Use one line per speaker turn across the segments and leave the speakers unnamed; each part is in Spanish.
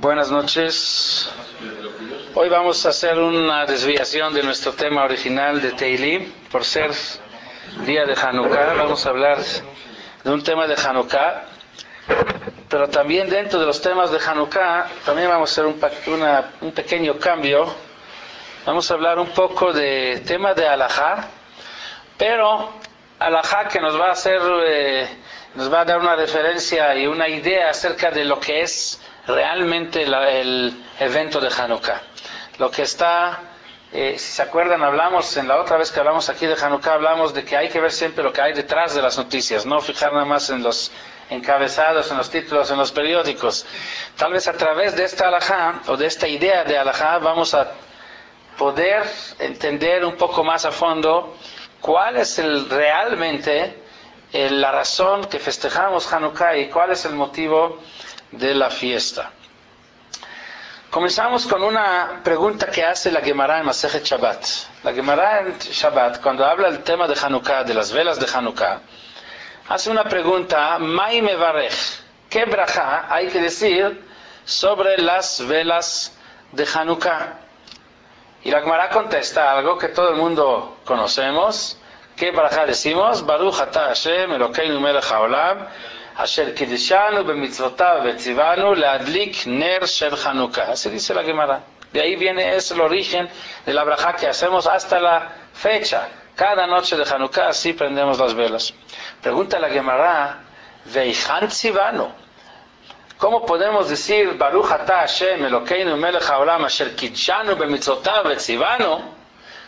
Buenas noches. Hoy vamos a hacer una desviación de nuestro tema original de Teilim. Por ser día de Hanukkah, vamos a hablar de un tema de Hanukkah. Pero también dentro de los temas de Hanukkah, también vamos a hacer un pequeño cambio. Vamos a hablar un poco de tema de Halajá, pero Halajá que nos va a dar una referencia y una idea acerca de lo que es realmente el evento de Hanukkah. Lo que está, si se acuerdan, hablamos en la otra vez que hablamos aquí de Hanukkah, hablamos de que hay que ver siempre lo que hay detrás de las noticias, no fijar nada más en los encabezados, en los títulos, en los periódicos. Tal vez a través de esta halajá o de esta idea de halajá vamos a poder entender un poco más a fondo cuál es realmente la razón que festejamos Hanukkah y cuál es el motivo de la fiesta. Comenzamos con una pregunta que hace la Gemara en Masejet Shabbat. La Gemara en Shabbat, cuando habla del tema de Hanukkah, de las velas de Hanukkah, hace una pregunta: Mai mevarech, ¿qué brajá hay que decir sobre las velas de Hanukkah? Y la Gemara contesta algo que todo el mundo conocemos. ¿Qué brajá decimos? Baruch atah Hashem Elokeinu melech haolam Asher kiddushanu b'mitzvotav v'tzivanu leadlik ner shel Hanukkah. Así dice la Gemara. De ahí es el origen de la brajá que hacemos hasta la fecha. Cada noche de Hanukkah así prendemos las velas. Pregunta la Gemara: Veichan tzivanu. ¿Cómo podemos decir Baruch atah Hashem Elokeinu melech haolam Asher kiddushanu b'mitzvotav v'tzivanu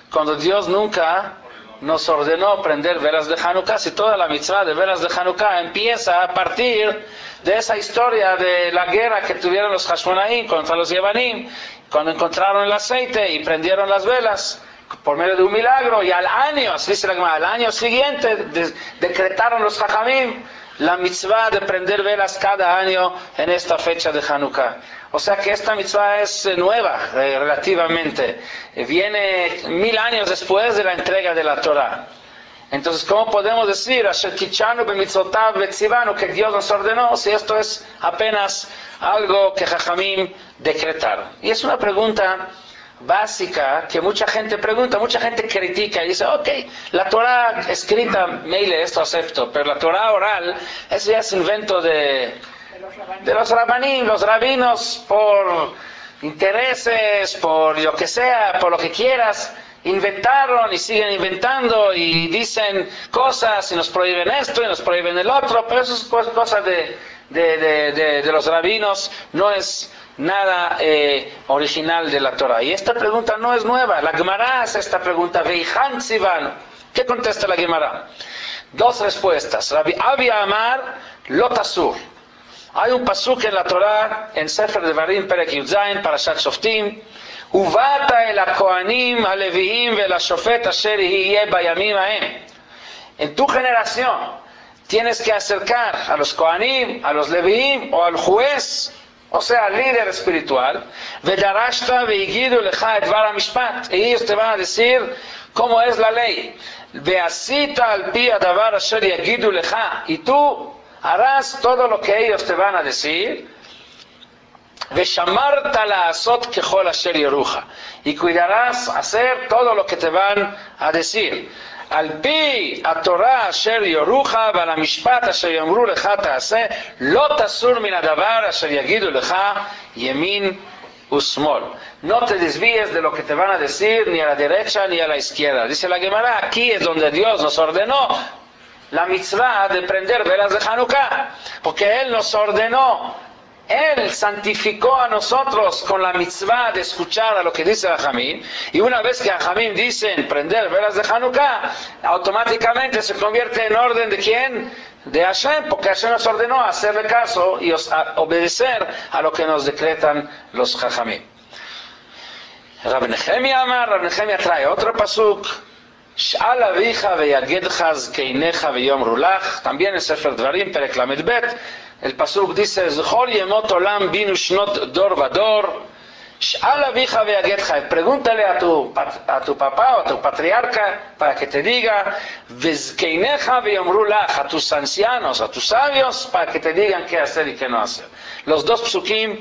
cuando Dios nunca nos ordenó prender velas de Hanukkah, si toda la mitzvah de velas de Hanukkah empieza a partir de esa historia de la guerra que tuvieron los Hashmonaim contra los Yevanim, cuando encontraron el aceite y prendieron las velas por medio de un milagro, y al año siguiente decretaron los Jajamim la mitzvah de prender velas cada año en esta fecha de Hanukkah. O sea que esta mitzvah es nueva relativamente. Viene 1000 años después de la entrega de la Torah. Entonces, ¿cómo podemos decir Asher kiddushanu b'mitzvotav v'tzivanu que Dios nos ordenó si esto es apenas algo que Jajamim decretaron? Y es una pregunta básica que mucha gente pregunta, mucha gente critica y dice: ok, la Torah escrita, meile, esto acepto, pero la Torah oral, eso ya es invento de los rabanim, los rabinos, por intereses, por lo que sea, por lo que quieras, inventaron y siguen inventando y dicen cosas y nos prohíben esto y nos prohíben el otro, pero eso es cosa de los rabinos, no es nada original de la Torah. Y esta pregunta no es nueva. La Gemara hace esta pregunta: Veichan tzivanu. ¿Qué contesta la Gemara? Dos respuestas. Rabbi Abia Amar Lot Asur. Hay un pasuk en la Torah, en Sefer Devarim Perek Yudzayin, Parashat Shoftim: Uvata el Kohanim Aleviim vel Shofet asher yeh bayamim haem. En tu generación tienes que acercar a los Kohanim, a los Leviim o al juez, o sea, al líder espiritual, Vedarashta veigidu lecha et dvar hamishpat, y ellos te van a decir cómo es la ley. Veasita al pi adavar asher yagidu lecha, y tú harás todo lo que ellos te van a decir. Veshamarta la'asot kechol asher yoruja, y cuidarás hacer todo lo que te van a decir. Al pi a Torah asher yoruja val hamishpat asher yamru lecha ta'aseh lo tasur min hadavar asher yagidu lecha yemin usmol. No te desvíes de lo que te van a decir ni a la derecha ni a la izquierda. Dice la Gemara: aquí es donde Dios nos ordenó la mitzvah de prender velas de Hanukkah, porque Él nos ordenó, Él santificó a nosotros con la mitzvah de escuchar a lo que dice Jajamim, y una vez que Jajamim dicen prender velas de Hanukkah, automáticamente se convierte en orden de ¿quién? De Hashem, porque Hashem nos ordenó hacerle caso y obedecer a lo que nos decretan los Jajamim. Rab Nehemia Amar, Rab Nehemia trae otro pasuk: Sh'al avija veyagedcha zkeinecha veyomru lach. También en Sefer Dvarim Perek Lamed Bet, el pasuk dice: Zchol yemot olam binu shnot dor vador. Sh'al avija veyagedcha. Pregúntale a tu papá o a tu patriarca para que te diga, vezkeinecha veyomru lach, a tus ancianos, a tus sabios, para que te digan qué hacer y qué no hacer. Los dos psukim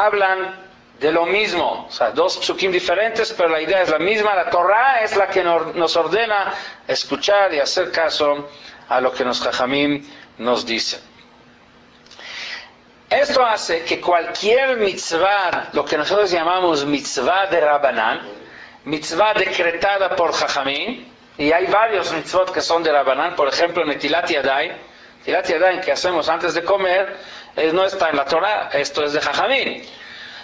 hablan de lo mismo, o sea, dos psukim diferentes, pero la idea es la misma. La Torah es la que nos ordena escuchar y hacer caso a lo que los Jajamim nos dicen. Esto hace que cualquier mitzvah, lo que nosotros llamamos mitzvah de Rabbanán, mitzvah decretada por Jajamim, y hay varios mitzvot que son de Rabbanán, por ejemplo, Netilat Yadayim. Netilat Yadayim que hacemos antes de comer, no está en la Torah, esto es de Jajamim.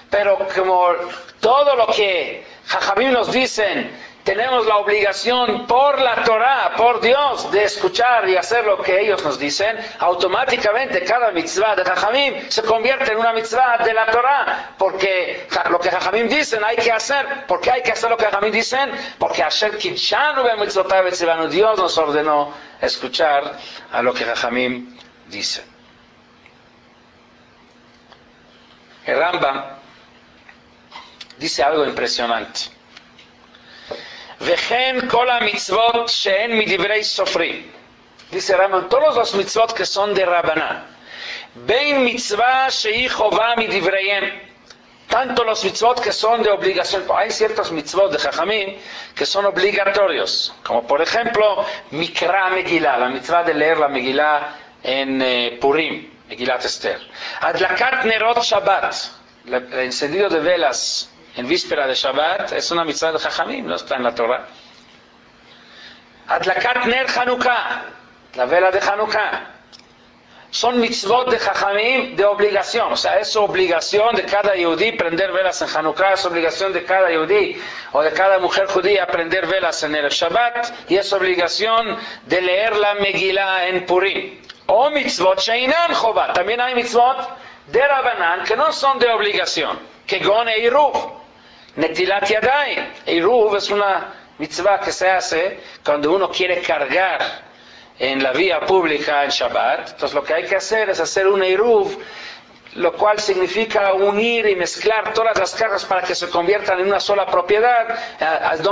Pero como todo lo que Jajamim nos dicen, tenemos la obligación por la Torah, por Dios, de escuchar y hacer lo que ellos nos dicen, automáticamente cada mitzvah de Jajamim se convierte en una mitzvah de la Torah, porque lo que Jajamim dicen hay que hacer. ¿Por qué hay que hacer lo que Jajamim dicen? Porque Asher Kitshanu b'mitzvotav v'tzivanu, Dios nos ordenó escuchar a lo que Jajamim dicen. El Rambam dice algo impresionante. Vechen kol mitzvot she'en midivrei sofrim. Dice Rambam, todos los mitzvot que son de Rabbaná, bein mitzvah she'i chová midivreiem, tanto los mitzvot que son de obligación. Hay ciertos mitzvot de Jajamim que son obligatorios, como por ejemplo Mikra Megillah, la mitzvah de leer la Megillah en Purim, Megillat Esther. Adlakat nerot Shabbat, el encendido de velas en víspera de Shabbat, es una mitzvah de Jajamim, no está en la Torah. Adlakat ner Hanukkah, la vela de Hanukkah, son mitzvot de Jajamim de obligación, o sea, es obligación de cada yudí prender velas en Hanukkah, es obligación de cada yudí o de cada mujer judía prender velas en el Shabbat, y es obligación de leer la Megillah en Purim. O mitzvot sheinan chová, también hay mitzvot de Rabbanán que no son de obligación, que gon eiruv, Netilat Yadayim. Eiruv es una mitzvah que se hace cuando uno quiere cargar en la vía pública en Shabbat. Entonces lo que hay que hacer es hacer un eiruv, lo cual significa unir y mezclar todas las cargas para que se conviertan en una sola propiedad.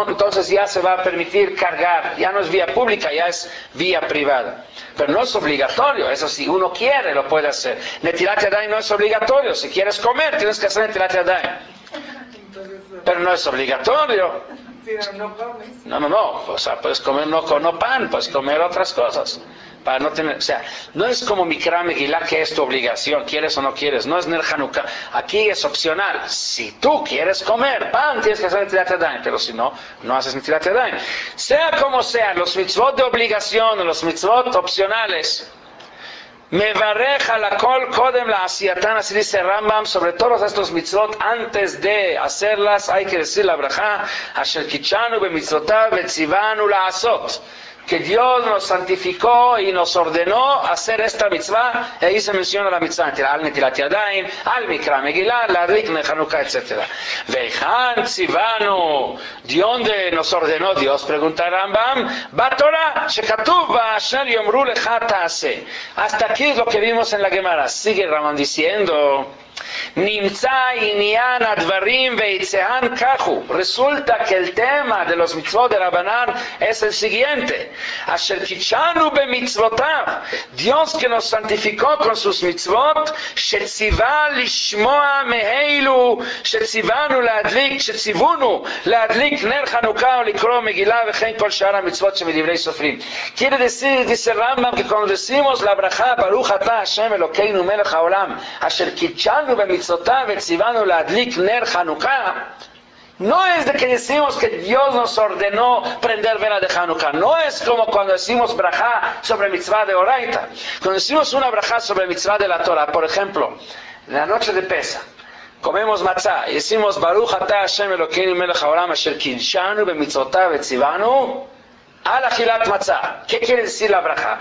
Entonces ya se va a permitir cargar, ya no es vía pública, ya es vía privada. Pero no es obligatorio, eso si uno quiere lo puede hacer. Netilat Yadayim no es obligatorio, si quieres comer tienes que hacer Netilat Yadayim. Pero no es obligatorio. No, o sea, puedes comer no pan, puedes comer otras cosas. Para no tener, o sea, no es como Mikra Megillah que es tu obligación, quieres o no quieres, no es Ner Hanukkah. Aquí es opcional. Si tú quieres comer pan, tienes que hacer Netilat Yadayim, pero si no, no haces Netilat Yadayim. Sea como sea, los mitzvot de obligación, los mitzvot opcionales, Mevarej alakol kodem la asiyatan, así dice Rambam, sobre todos estos mitzvot, antes de hacerlas hay que decir la braja, asher kitshanu b'mitzvotav v'tzivanu la'asot, que Dios nos santificó y nos ordenó hacer esta mitzvah. Y ahí se menciona la mitzvah al Netilat Yadayim, al Mikra Megillah, la Adlik Hanukkah, etc. Veichan tzivanu, ¿de dónde nos ordenó Dios? Pregunta Rambam. Batorah, shekatuv ba'asher yomru lecha ta'aseh. Hasta aquí es lo que vimos en la Gemara. Sigue Rambam diciendo, Nimtza inyan advarim veitzehan kahu. Resulta que el tema de los mitzvot de Rabbanán es el siguiente. Asher kitshanu b'mitzvotav, Dios que nos santificó con sus mitzvot, shetzivah lishmoa meheilu, shetzivanu laadlik, shetzivunu laadlik ner Hanukkah o likro Megillah vechen kol shara mitzvot shemidivrei sofrim. Quiere decir, dice Rambam, que cuando decimos la braja Baruch atah Hashem Elokeinu melech haolam, asher kitshanu b'mitzvotav vetzivanu laadlik ner Hanukkah, no es de que decimos que Dios nos ordenó prender vela de Hanukkah. No es como cuando decimos brajá sobre mitzvah de Oraita. Cuando decimos una brajá sobre mitzvah de la Torah, por ejemplo, en la noche de Pesach, comemos matzah y decimos Baruch atah Hashem Elokeinu melech haolam asher kitshanu b'mitzvotav vetzivanu al achilat matzah. ¿Qué quiere decir la brajá?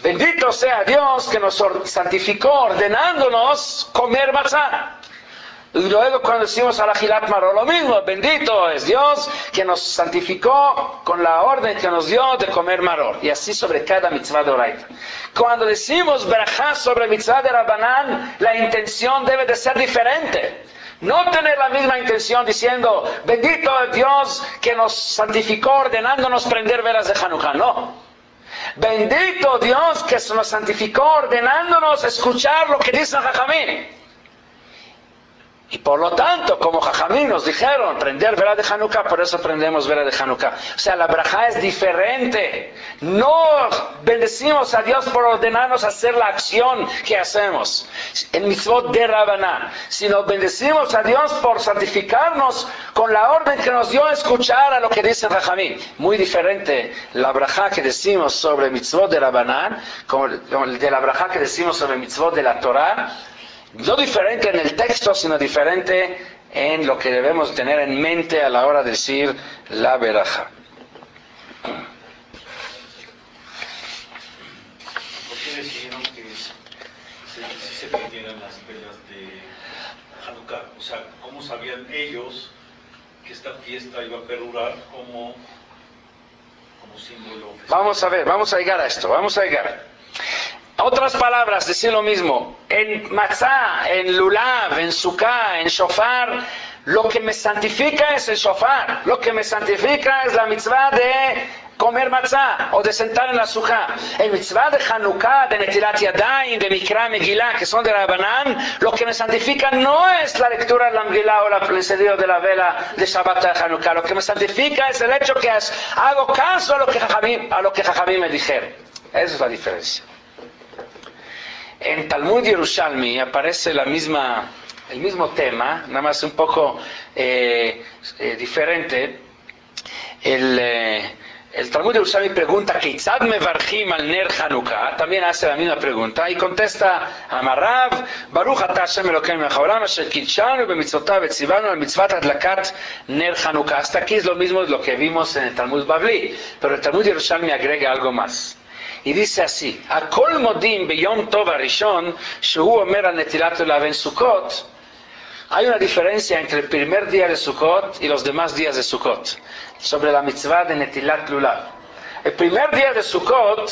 Bendito sea Dios que nos santificó ordenándonos comer matzah. Y luego cuando decimos al achilat maror, lo mismo, bendito es Dios que nos santificó con la orden que nos dio de comer maror. Y así sobre cada mitzvah de Oraita. Cuando decimos brajá sobre mitzvah de Rabbanán, la intención debe de ser diferente. No tener la misma intención diciendo, bendito es Dios que nos santificó ordenándonos prender velas de Hanukkah. No. Bendito Dios que nos santificó ordenándonos escuchar lo que dice Jajamim. Y por lo tanto, como Jajamim nos dijeron, prender vela de Hanukkah, por eso prendemos vela de Hanukkah. O sea, la brajá es diferente. No bendecimos a Dios por ordenarnos hacer la acción que hacemos en mitzvot de Rabaná, sino bendecimos a Dios por santificarnos con la orden que nos dio a escuchar a lo que dice Jajamim. Muy diferente la brajá que decimos sobre mitzvot de Rabaná, como de la brajá que decimos sobre mitzvot de la Torah. No diferente en el texto, sino diferente en lo que debemos tener en mente a la hora de decir la verajá.
¿Por qué decidieron que sí se prendieran las velas de Hanukkah? O sea, ¿cómo sabían ellos que esta fiesta iba a perdurar como símbolo?
Vamos a ver, vamos a llegar a esto, Otras palabras, decir lo mismo. En matzah, en lulav, en sukkah, en shofar, lo que me santifica es el shofar. Lo que me santifica es la mitzvah de comer matzah o de sentar en la sukkah. El mitzvah de Hanukkah, de Netilat Yadayim, de Mikra Megillah, que son de Rabanán, lo que me santifica no es la lectura de la Megillah o el encendido de la vela de Shabbat de Hanukkah. Lo que me santifica es el hecho que hago caso a lo que Jajamim me dijeron. Esa es la diferencia. En Talmud Yerushalmi aparece el mismo tema, nada más un poco diferente. El Talmud Yerushalmi pregunta, ¿Keitzad mevarchim al ner Hanukkah? También hace la misma pregunta y contesta Amarav, Baruch ata Hashem Elokeinu melech haolam asher kidshanu b'mitzvotav v'tzivanu al mitzvat adlakat ner Hanukkah. Hasta aquí es lo mismo de lo que vimos en el Talmud Bavli, pero el Talmud Yerushalmi agrega algo más. Y dice así, Akol modim beyom tov harishon, shehu omer al netilat lulav en Sukkot. Hay una diferencia entre el primer día de Sukkot y los demás días de Sukkot, sobre la mitzvah de netilat lulav. El primer día de Sukkot,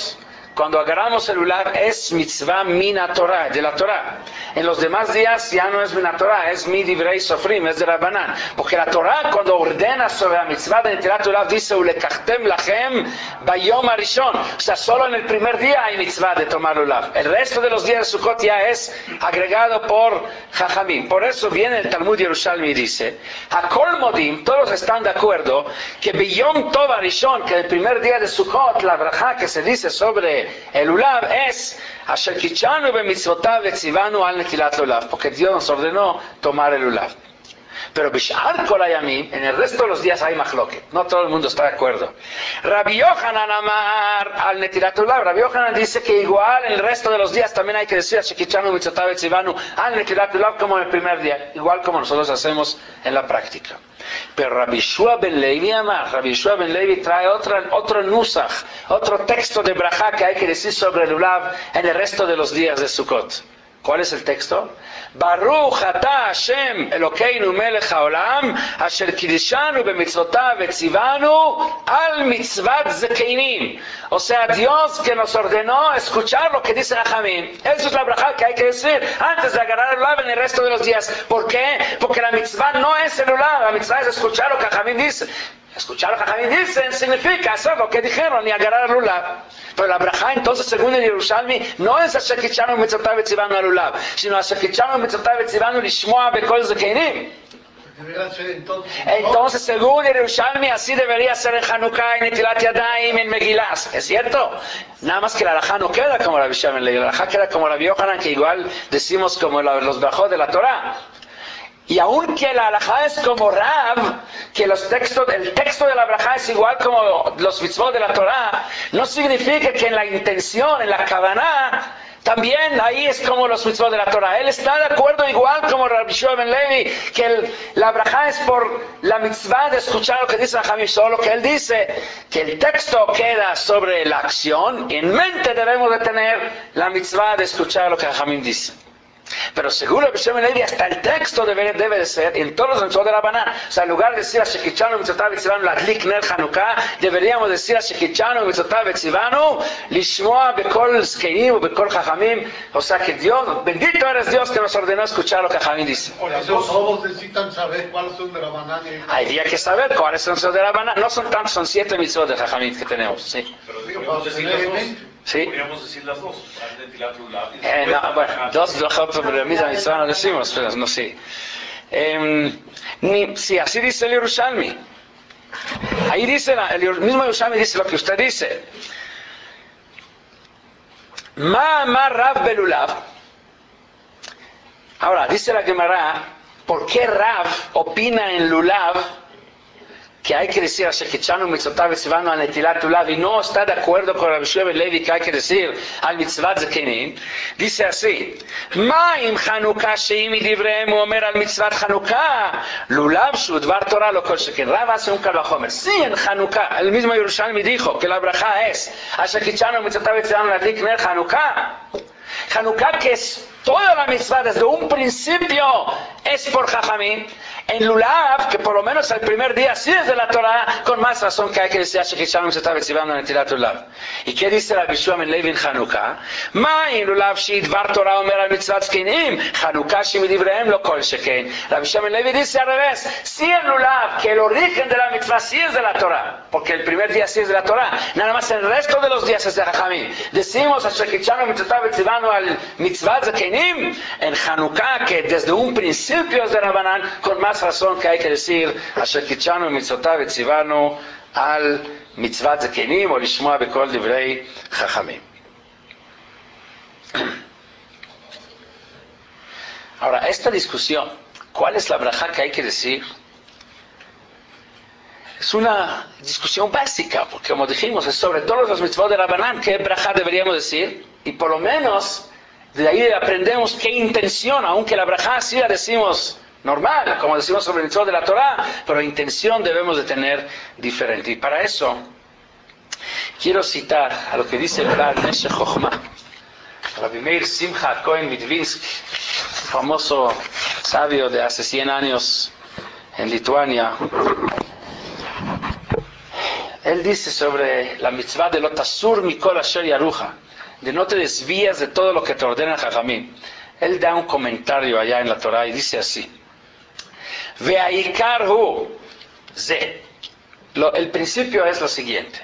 cuando agarramos el lulav, es mitzvah mina Torah, de la Torah. En los demás días ya no es mina Torah, es mi divrei sofrim, es de Rabbanan. Porque la Torah, cuando ordena sobre la mitzvah de netilat lulav, dice, ulekachtem lachem bayom harishon. O sea, solo en el primer día hay mitzvah de tomar lulav. El resto de los días de Sukkot ya es agregado por Jajamim. Por eso viene el Talmud Yerushalmi y dice, Hakol modim, todos están de acuerdo, que bayom tov harishon, que el primer día de Sukkot, la brajá que se dice sobre el lulav es Asher kichanu b'mitzvotav v'tzivanu al netilat lulav, porque Dios nos ordenó tomar el lulav. Pero b'shar kol hayamim, en el resto de los días hay machloket, no todo el mundo está de acuerdo. Rabbi Yochanan amar al netilat lulav, Rabbi Yochanan dice que igual en el resto de los días también hay que decir Asher kichanu b'mitzvotav v'tzivanu al netilat lulav como en el primer día, igual como nosotros hacemos en la práctica. Pero Rabbi Yeshua ben Levi amar, Rabbi Yeshua ben Levi trae otro nusach, otro texto de brajá que hay que decir sobre el lulav en el resto de los días de Sukkot. ¿Cuál es el texto? Baruch ata Hashem Elokeinu melech haolam asher kidishanu b'mitzvotav v'tzivanu al mitzvat zekeinim. O sea, Dios que nos ordenó escuchar lo que dice Jajamim. Eso es la brajá que hay que decir antes de agarrar el lulav en el resto de los días. ¿Por qué? Porque la mitzvah no es el lulav, la mitzvah es escuchar lo que Jajamim dice. Escuchar lo que Jajamim dicen significa hacer lo que dijeron y agarrar el lulav. Pero la brajá entonces, según el Yerushalmi, no es Asher kichanu mitzvotav v'tzivanu al lulav, sino Asher kichanu mitzvotav v'tzivanu lishmoa b'kol zekeinim. Entonces, según el Yerushalmi, así debería ser en Hanukkah, en Netilat Yadayim, en Megillah. ¿Es cierto? Nada más que la halajá no queda como la Bisham en la halajá queda como Rabbi Yochanan, que igual decimos como los brajot de la Torah. Y aunque la halajá es como Rav, que el texto de la halajá es igual como los mitzvot de la Torah, no significa que en la intención, en la kavaná, también ahí es como los mitzvot de la Torah. Él está de acuerdo igual como Rabbi Yeshua ben Levi, que la halajá es por la mitzvah de escuchar lo que dice Jajamim, solo que él dice que el texto queda sobre la acción, y en mente debemos de tener la mitzvah de escuchar lo que Jajamim dice. Pero según Rabbi Shimon Levi, hasta el texto debe de ser en todos los mitzvot de Rabanán. O sea, en lugar de decir Asher kichanu mitzvotav v'tzivanu ladlik ner Hanukkah, deberíamos decir Asher kichanu mitzvotav v'tzivanu lishmoa b'kol zkeinim o b'kol chachamim. O sea, que Dios, bendito eres Dios que nos ordenó escuchar lo que Jajamim dice.
Todos necesitan saber cuáles son de Rabanán.
Habría que saber cuáles son los de Rabanán. No son tantos, son 7 mitzvot de Jajamim que tenemos. Sí.
Pero podríamos decir las dos.
Sí.
Podríamos decir las dos.
No, bueno, dos de la misma mitzvah no decimos, pero no sé. Sí, así dice el Yerushalmi. Ahí dice, el mismo Yerushalmi dice lo que usted dice. Ma Rav belulav. Ahora, dice la Gemara, ¿por qué Rav opina en lulav que hay que decir a Shekichanu Mitzvotav Etzivanu al Netilat Lulav y no está de acuerdo con Rabbi Shua ben Levi que hay que decir al Mitzvat Zekenim? Dice así: Ma im Chanukah sheim midivrehem omer al Mitzvat Chanukah Lulav shu dvar Torah lo kol sheken. Rav hace un Kalvachomer. Sí, en Chanukah, el mismo Yerushalmi dijo que la braja es a Shekichanu Mitzvotav Etzivanu al Ner Chanukah. Chanukah, que es toda la mitzvah desde un principio, es por Jajamim. En Lulav, que por lo menos el primer día sí es de la Torah, con más razón que hay que decir Shekichanum se está etzivando en Netilat Lulav. ¿Y qué dice Rabbi Shua ben Levi en Chanukah? Ma in Lulav shidvar Torah omer al mitzvat zkenim, Chanukah shemidivrehem lo kol sheken. Rabbi Shua ben Levi dice al revés: sí en Lulav, que el origen de la mitzvah sí es de la Torah, porque el primer día sí es de la Torah, nada más el resto de los días es de Jajamim. Decimos a Shekichanum se está etzivando al mitzvat zkenim en Chanukah, que desde un principio es de Rabanan, con más razón que hay que decir Asher Kitchanu Mitzvotav Etzivanu al Mitzvat Zekenim o Lishmoa Bekol Divrei Chachamim. Ahora, esta discusión, ¿cuál es la braja que hay que decir? Es una discusión básica, porque como dijimos, es sobre todos los mitzvot de Rabanan, ¿qué braja deberíamos decir? Y por lo menos de ahí aprendemos qué intención, aunque la braja sí la decimos normal, como decimos sobre el mitzvot de la Torah, pero intención debemos de tener diferente. Y para eso quiero citar a lo que dice el Baal Meshech Chochma, Rabbi Meir Simcha Cohen Midvinsky, famoso sabio de hace 100 años en Lituania. Él dice sobre la mitzvah de lo tasur mikol asher yaruja, de no te desvías de todo lo que te ordena Jajamim. Él da un comentario allá en la Torah y dice así: Ve'aikar hu ze. El principio es lo siguiente: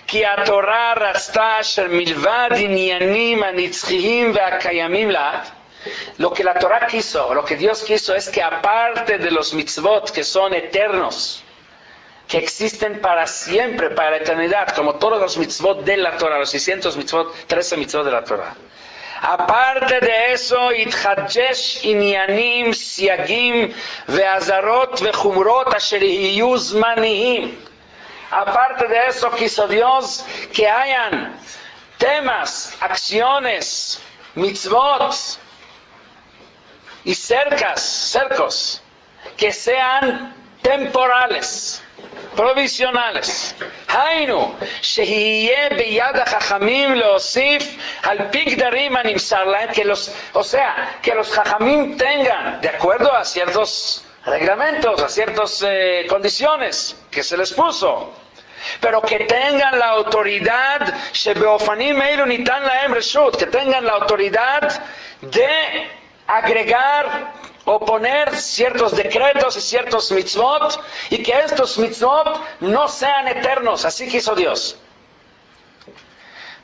Ki haTorah rasta asher milvad inyanim hanitzchihim ve'akayamim lahat. Lo que la Torah quiso, lo que Dios quiso, es que aparte de los mitzvot que son eternos, que existen para siempre, para la eternidad, como todos los mitzvot de la Torah, los 600 mitzvot, 13 mitzvot de la Torah. Aparte de eso, itchadjesh inyanim, siagim, veazarot, vechumrot, asher yiyu zmanihim. Aparte de eso, quiso Dios que hayan temas, acciones, mitzvot y cercos, que sean temporales, provisionales. Hainu, shehiye beyad hachachamim leosif al pigdarim animsar lahem, que los hachachamim tengan, de acuerdo a ciertos reglamentos, a ciertas condiciones que se les puso, pero que tengan la autoridad, shebeofanim eilu nitan lahem reshut, que tengan la autoridad de agregar o poner ciertos decretos y ciertos mitzvot, y que estos mitzvot no sean eternos. Así quiso Dios.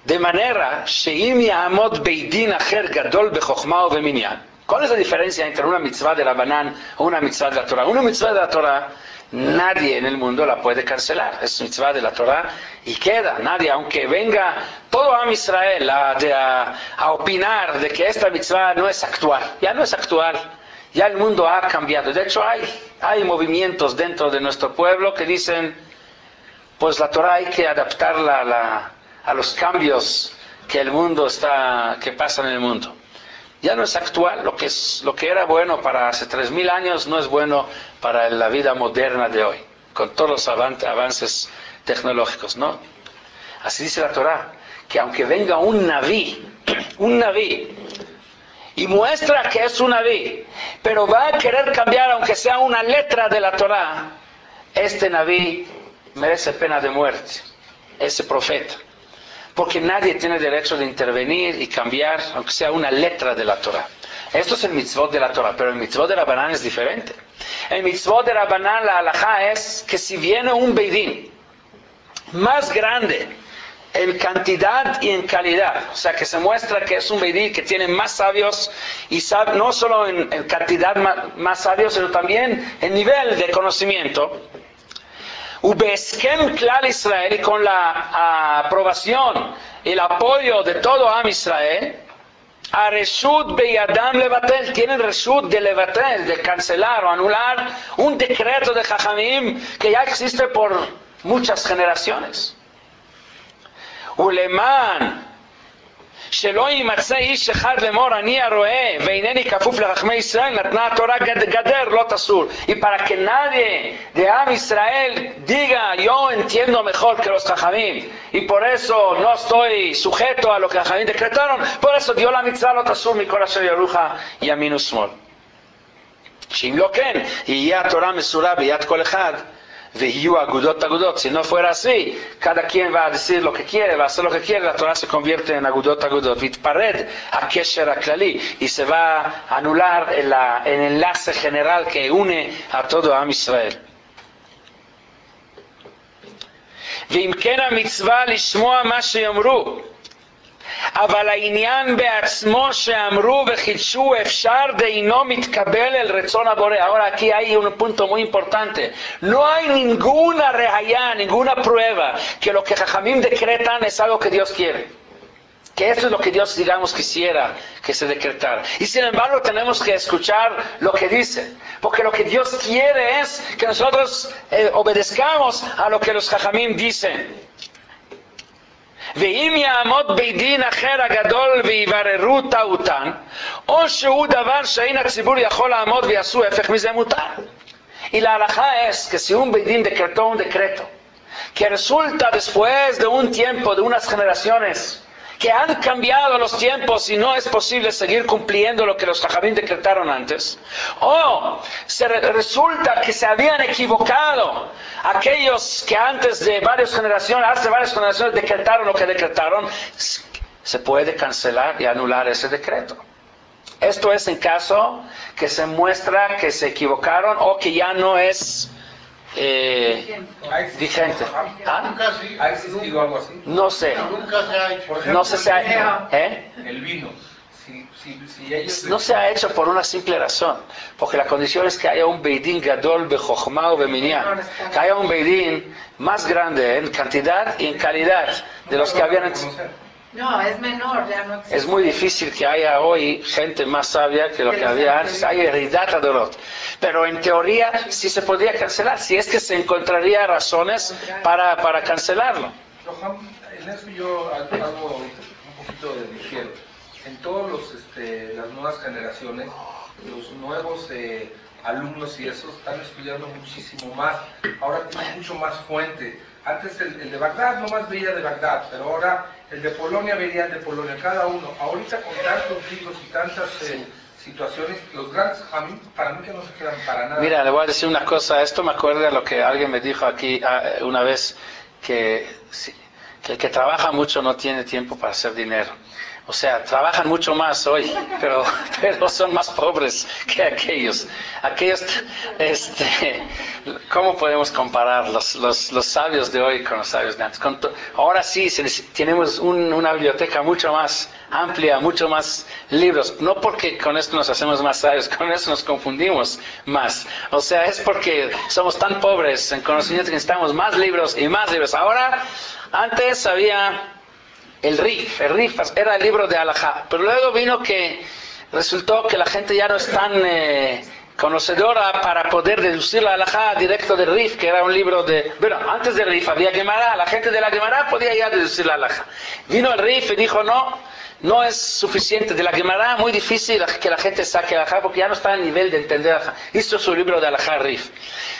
De manera, sheim ya'amod beidin acher gadol bechokhma ubeminyan. ¿Cuál es la diferencia entre una mitzvah de Rabanán o una mitzvah de la Torah? Una mitzvah de la Torah, nadie en el mundo la puede cancelar. Es mitzvah de la Torah y queda. Nadie, aunque venga todo Am Israel a opinar de que esta mitzvah no es actual. Ya no es actual. Ya el mundo ha cambiado. De hecho, hay movimientos dentro de nuestro pueblo que dicen, pues la Torah hay que adaptarla a los cambios que que pasan en el mundo. Ya no es actual. Lo que era bueno para hace 3000 años no es bueno para la vida moderna de hoy, con todos los avances tecnológicos, ¿no? Así dice la Torah, que aunque venga un naví, y muestra que es un naví, pero va a querer cambiar aunque sea una letra de la Torah, este naví merece pena de muerte, ese profeta. Porque nadie tiene derecho de intervenir y cambiar, aunque sea una letra de la Torah. Esto es el mitzvot de la Torah, pero el mitzvot de Rabanán es diferente. El mitzvot de Rabanán, la halajá es que si viene un beidín más grande en cantidad y en calidad. O sea, que se muestra que es un Beidín que tiene más sabios y no solo en cantidad más sabios, sino también en nivel de conocimiento. Ubeskem Klal Israel, con la aprobación, el apoyo de todo Am Israel, a Reshut Beyadam Levatel, tienen Reshut de Levatel, de cancelar o anular un decreto de Jajamim que ya existe por muchas generaciones. Uleman שלא יימצא איש אחד לאמור אני הרואה ואינני כפוף לחכמי ישראל נתנה התורה גדר לא תסור. Y para que nadie de Am Israel diga yo entiendo mejor que los Jajamim y por eso no estoy sujeto a lo que los Jajamim decretaron, por eso dio la mitzvah לא תסור מכל אשר יורך ימין ושמאל. שאם לא כן יהיה התורה מסורה ביד כל אחד ויהיו אגודות. Si no fuera así, cada quien va a decir lo que quiere, va a hacer lo que quiere, la Torah se convierte en אגודות. ויתפרד הקשר הכללי, y se va a anular el enlace general que une a todo Am Israel. ואם כן המצווה לשמוע מה שיאמרו, אבל העניין בעצמו שאמרו וחידשו אפשר דאינו מתקבל אל רצון הבורא. Ahora aquí hay un punto muy importante. No hay ninguna rehaya, ninguna prueba que lo que Jajamim decretan es algo que Dios quiere. Que eso es lo que Dios, digamos, quisiera que se decretara. Y sin embargo tenemos que escuchar lo que dice. Porque lo que Dios quiere es que nosotros obedezcamos a lo que los Jajamim dicen. ואם יעמוד בית דין אחר הגדול ויבררו טעותן, או שהוא דבר שאין הציבור יכול לעמוד ויעשו הפך מזה מותר. Y la halajá es que si un beit din decretó un decreto que resulta después de un tiempo, de unas generaciones que han cambiado los tiempos y no es posible seguir cumpliendo lo que los Jajamim decretaron antes, o resulta que se habían equivocado aquellos que antes de varias generaciones decretaron lo que decretaron, se puede cancelar y anular ese decreto. Esto es en caso que se muestra que se equivocaron o que ya no es vigente. ¿Ah?
¿Ha existido algo así?
No sé.
Nunca se ha hecho.
Por ejemplo,
No sé si ha,
el vino. Si ellos
no se ha hecho por una simple razón, porque la condición es que haya un Beidín Gadol Bejochma o Beminyan, que haya un Beidín más grande en cantidad y en calidad de los que habían antes.
No, es menor, ya no existe.
Es muy difícil que haya hoy gente más sabia que lo que había antes. Hay Eridat Adorot. Pero en teoría sí se podría cancelar, si es que se encontraría razones para cancelarlo.
Roham, en eso yo hago un poquito de difiero. En todas las nuevas generaciones, los nuevos alumnos y esos están estudiando muchísimo más. Ahora tienen mucho más fuente. Antes el de Bagdad nomás veía de Bagdad, pero ahora el de Polonia veía el de Polonia, cada uno. Ahorita con tantos libros y tantas situaciones, los grandes Jajamim, para mí que no se quedan para nada.
Mira, le voy a decir una cosa, esto me acuerda de lo que alguien me dijo aquí una vez, que el que trabaja mucho no tiene tiempo para hacer dinero. O sea, trabajan mucho más hoy, pero son más pobres que aquellos. ¿Cómo podemos comparar los sabios de hoy con los sabios de antes? Ahora sí, tenemos una biblioteca mucho más amplia, mucho más libros. No porque con esto nos hacemos más sabios, con eso nos confundimos más. O sea, es porque somos tan pobres en conocimiento que necesitamos más libros y más libros. Ahora, antes había el Rif era el libro de Halajá, pero luego resultó que la gente ya no es tan conocedora para poder deducir la Halajá directo del Rif, que era un libro bueno, antes del Rif había Gemara, la gente de la Gemara podía ya deducir la Halajá. Vino el Rif y dijo, no es suficiente, de la Gemara muy difícil que la gente saque la Halajá, porque ya no está al nivel de entender la Halajá. Hizo su libro de Halajá Rif.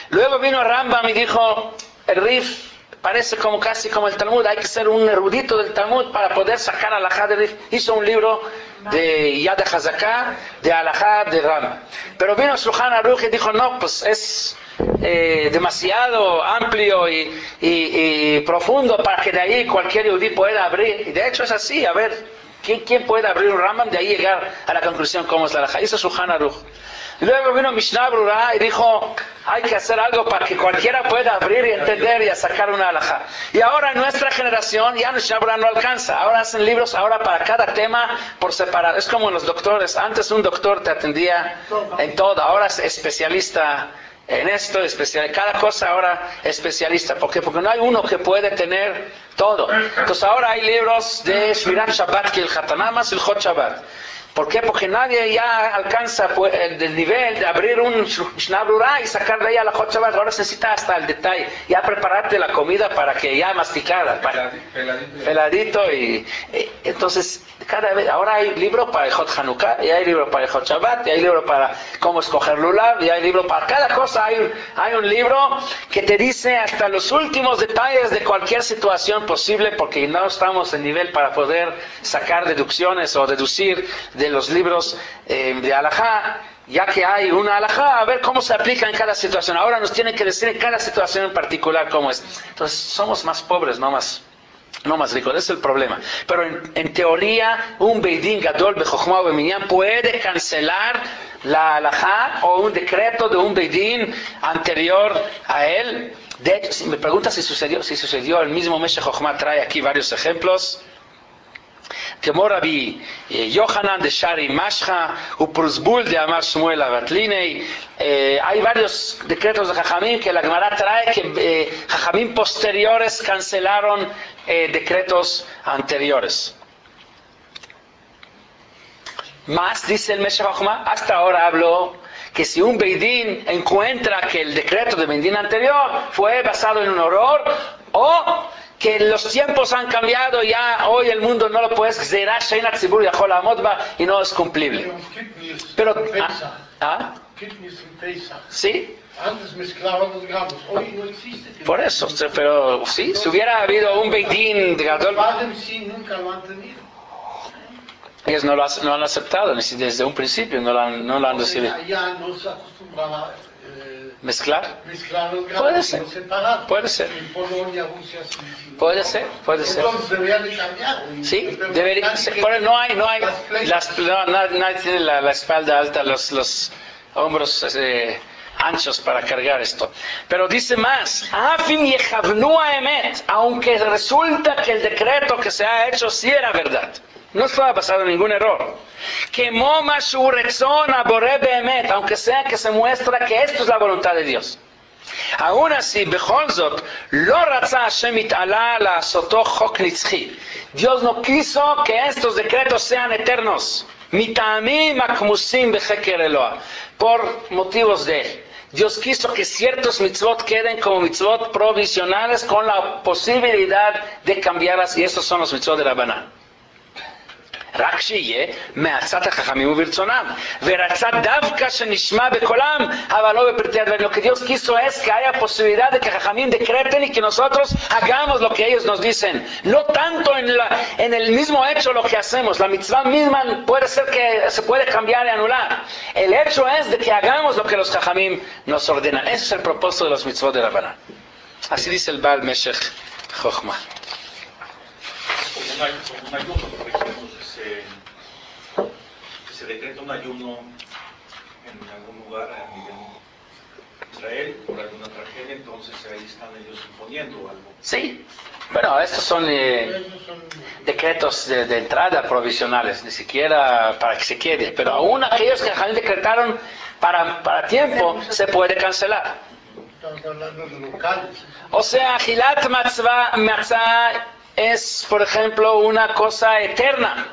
Luego vino Rambam y dijo, el Rif parece casi como el Talmud, hay que ser un erudito del Talmud para poder sacar Halajá de Rif. Hizo un libro de Yad HaZaká, de Halajá de Rambam. Pero vino Shulchan Aruch y dijo, no, pues es demasiado amplio y profundo para que de ahí cualquier erudí pueda abrir. Y de hecho es así, a ver, ¿quién puede abrir un Rambam de ahí llegar a la conclusión cómo es la Halajá? Hizo Shulchan Aruch. Y luego vino Mishnah Brura y dijo, hay que hacer algo para que cualquiera pueda abrir y entender y sacar una halajá. Y ahora en nuestra generación ya Mishnah Brura no alcanza. Ahora hacen libros ahora para cada tema por separado. Es como los doctores. Antes un doctor te atendía en todo. Ahora es especialista en esto, cada cosa ahora especialista. ¿Por qué? Porque no hay uno que puede tener todo. Entonces ahora hay libros de Shmirat Shabbat, Kilhat, nada más el Hot Shabbat. ¿Por qué? Porque nadie ya alcanza el nivel de abrir un Mishnah Brura y sacar de ahí a la Hot Shabbat. Ahora necesita hasta el detalle, ya prepararte la comida para que ya masticada, peladito y entonces cada vez, ahora hay libro para el Hot Hanukkah, y hay libro para el Hot Shabbat, y hay libro para cómo escoger lulav, y hay libro para cada cosa, hay un libro que te dice hasta los últimos detalles de cualquier situación posible, porque no estamos en nivel para poder sacar deducciones o deducir de los libros de halajá, ya que hay una halajá, a ver cómo se aplica en cada situación. Ahora nos tienen que decir en cada situación en particular cómo es. Entonces somos más pobres, no más ricos, ese es el problema. Pero en teoría, un Beidín Gadol Bejochma o Beminyan puede cancelar la halajá o un decreto de un Beidín anterior a él. De hecho, si me pregunta si sucedió, el mismo Meshech Chochma trae aquí varios ejemplos. כמו רבי יוחנן de Shari Mashcha, Upruzbul de Amar Shmuel Abatlinei. Hay varios decretos de Jajamim que la Gemara trae que Jajamim posteriores cancelaron decretos anteriores. Más, dice el Meshech Chochma, hasta ahora hablo que si un Beidín encuentra que el decreto de Beidín anterior fue basado en un horror o que los tiempos han cambiado, ya hoy el mundo no lo puedes y no es cumplible. Pero, ¿sí?
Antes mezclaban los grados, hoy no existe.
Por eso, pero sí, si hubiera habido un Beidín de Gadol,
sí nunca lo han tenido.
ellos no lo han aceptado, desde un principio no lo han recibido.
Ya no se acostumbraba
¿Mezclar?
Mezclar los grados,
Puede ser.
Separar.
Puede ser.
En Polonia, Rusia, sí.
Puede ser.
Entonces deberían de cambiar.
Sí, debería ser. Pero no hay. Nadie tiene la espalda alta, los hombros anchos para cargar esto. Pero dice más, aunque resulta que el decreto que se ha hecho sí era verdad. No estaba basado en ningún error. Aunque sea que se muestra que esto es la voluntad de Dios. Aún así, Dios no quiso que estos decretos sean eternos. Por motivos de Él. Dios quiso que ciertos mitzvot queden como mitzvot provisionales con la posibilidad de cambiarlas, y esos son los mitzvot de Rabbanan. רק שיהיה מעצת החכמים וברצונם ורצה דווקא שנשמע בקולם אבל לא בפרטי הדברים. Lo que Dios quiso es que haya posibilidad de que Jajamim decreten y que nosotros hagamos lo que ellos nos dicen, no tanto en el mismo hecho lo que hacemos. La mitzvah misma puede ser que se puede cambiar y anular, el hecho es de que hagamos lo que los Jajamim nos ordenan. Ese es el propósito de los mitzvot de Rabbanan. Así dice el Baal Meshech Chochma.
Como un ayuno, por ejemplo, que se decreta un ayuno en algún lugar a nivel de Israel por alguna tragedia, entonces ahí están ellos imponiendo algo.
Sí, bueno, estos son decretos de entrada provisionales, ni siquiera para que se quede, pero aún aquellos que decretaron para tiempo se puede cancelar.
Estamos hablando de locales.
O sea, Hilat Matzah es, por ejemplo, una cosa eterna,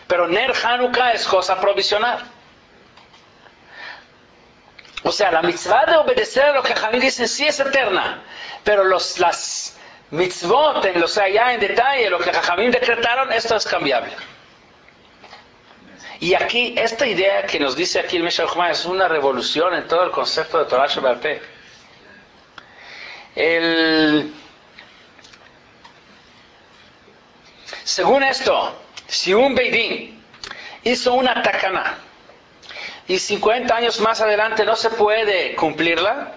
pero Ner Hanukkah es cosa provisional. O sea, la mitzvah de obedecer a lo que Jajamim dicen sí es eterna, pero las mitzvot, o sea, ya en detalle, lo que Jajamim decretaron, esto es cambiable. Y aquí, esta idea que nos dice aquí el Meshech Chochma es una revolución en todo el concepto de Torah Sheba'al Peh. Según esto, si un Beidín hizo una takana y 50 años más adelante no se puede cumplirla,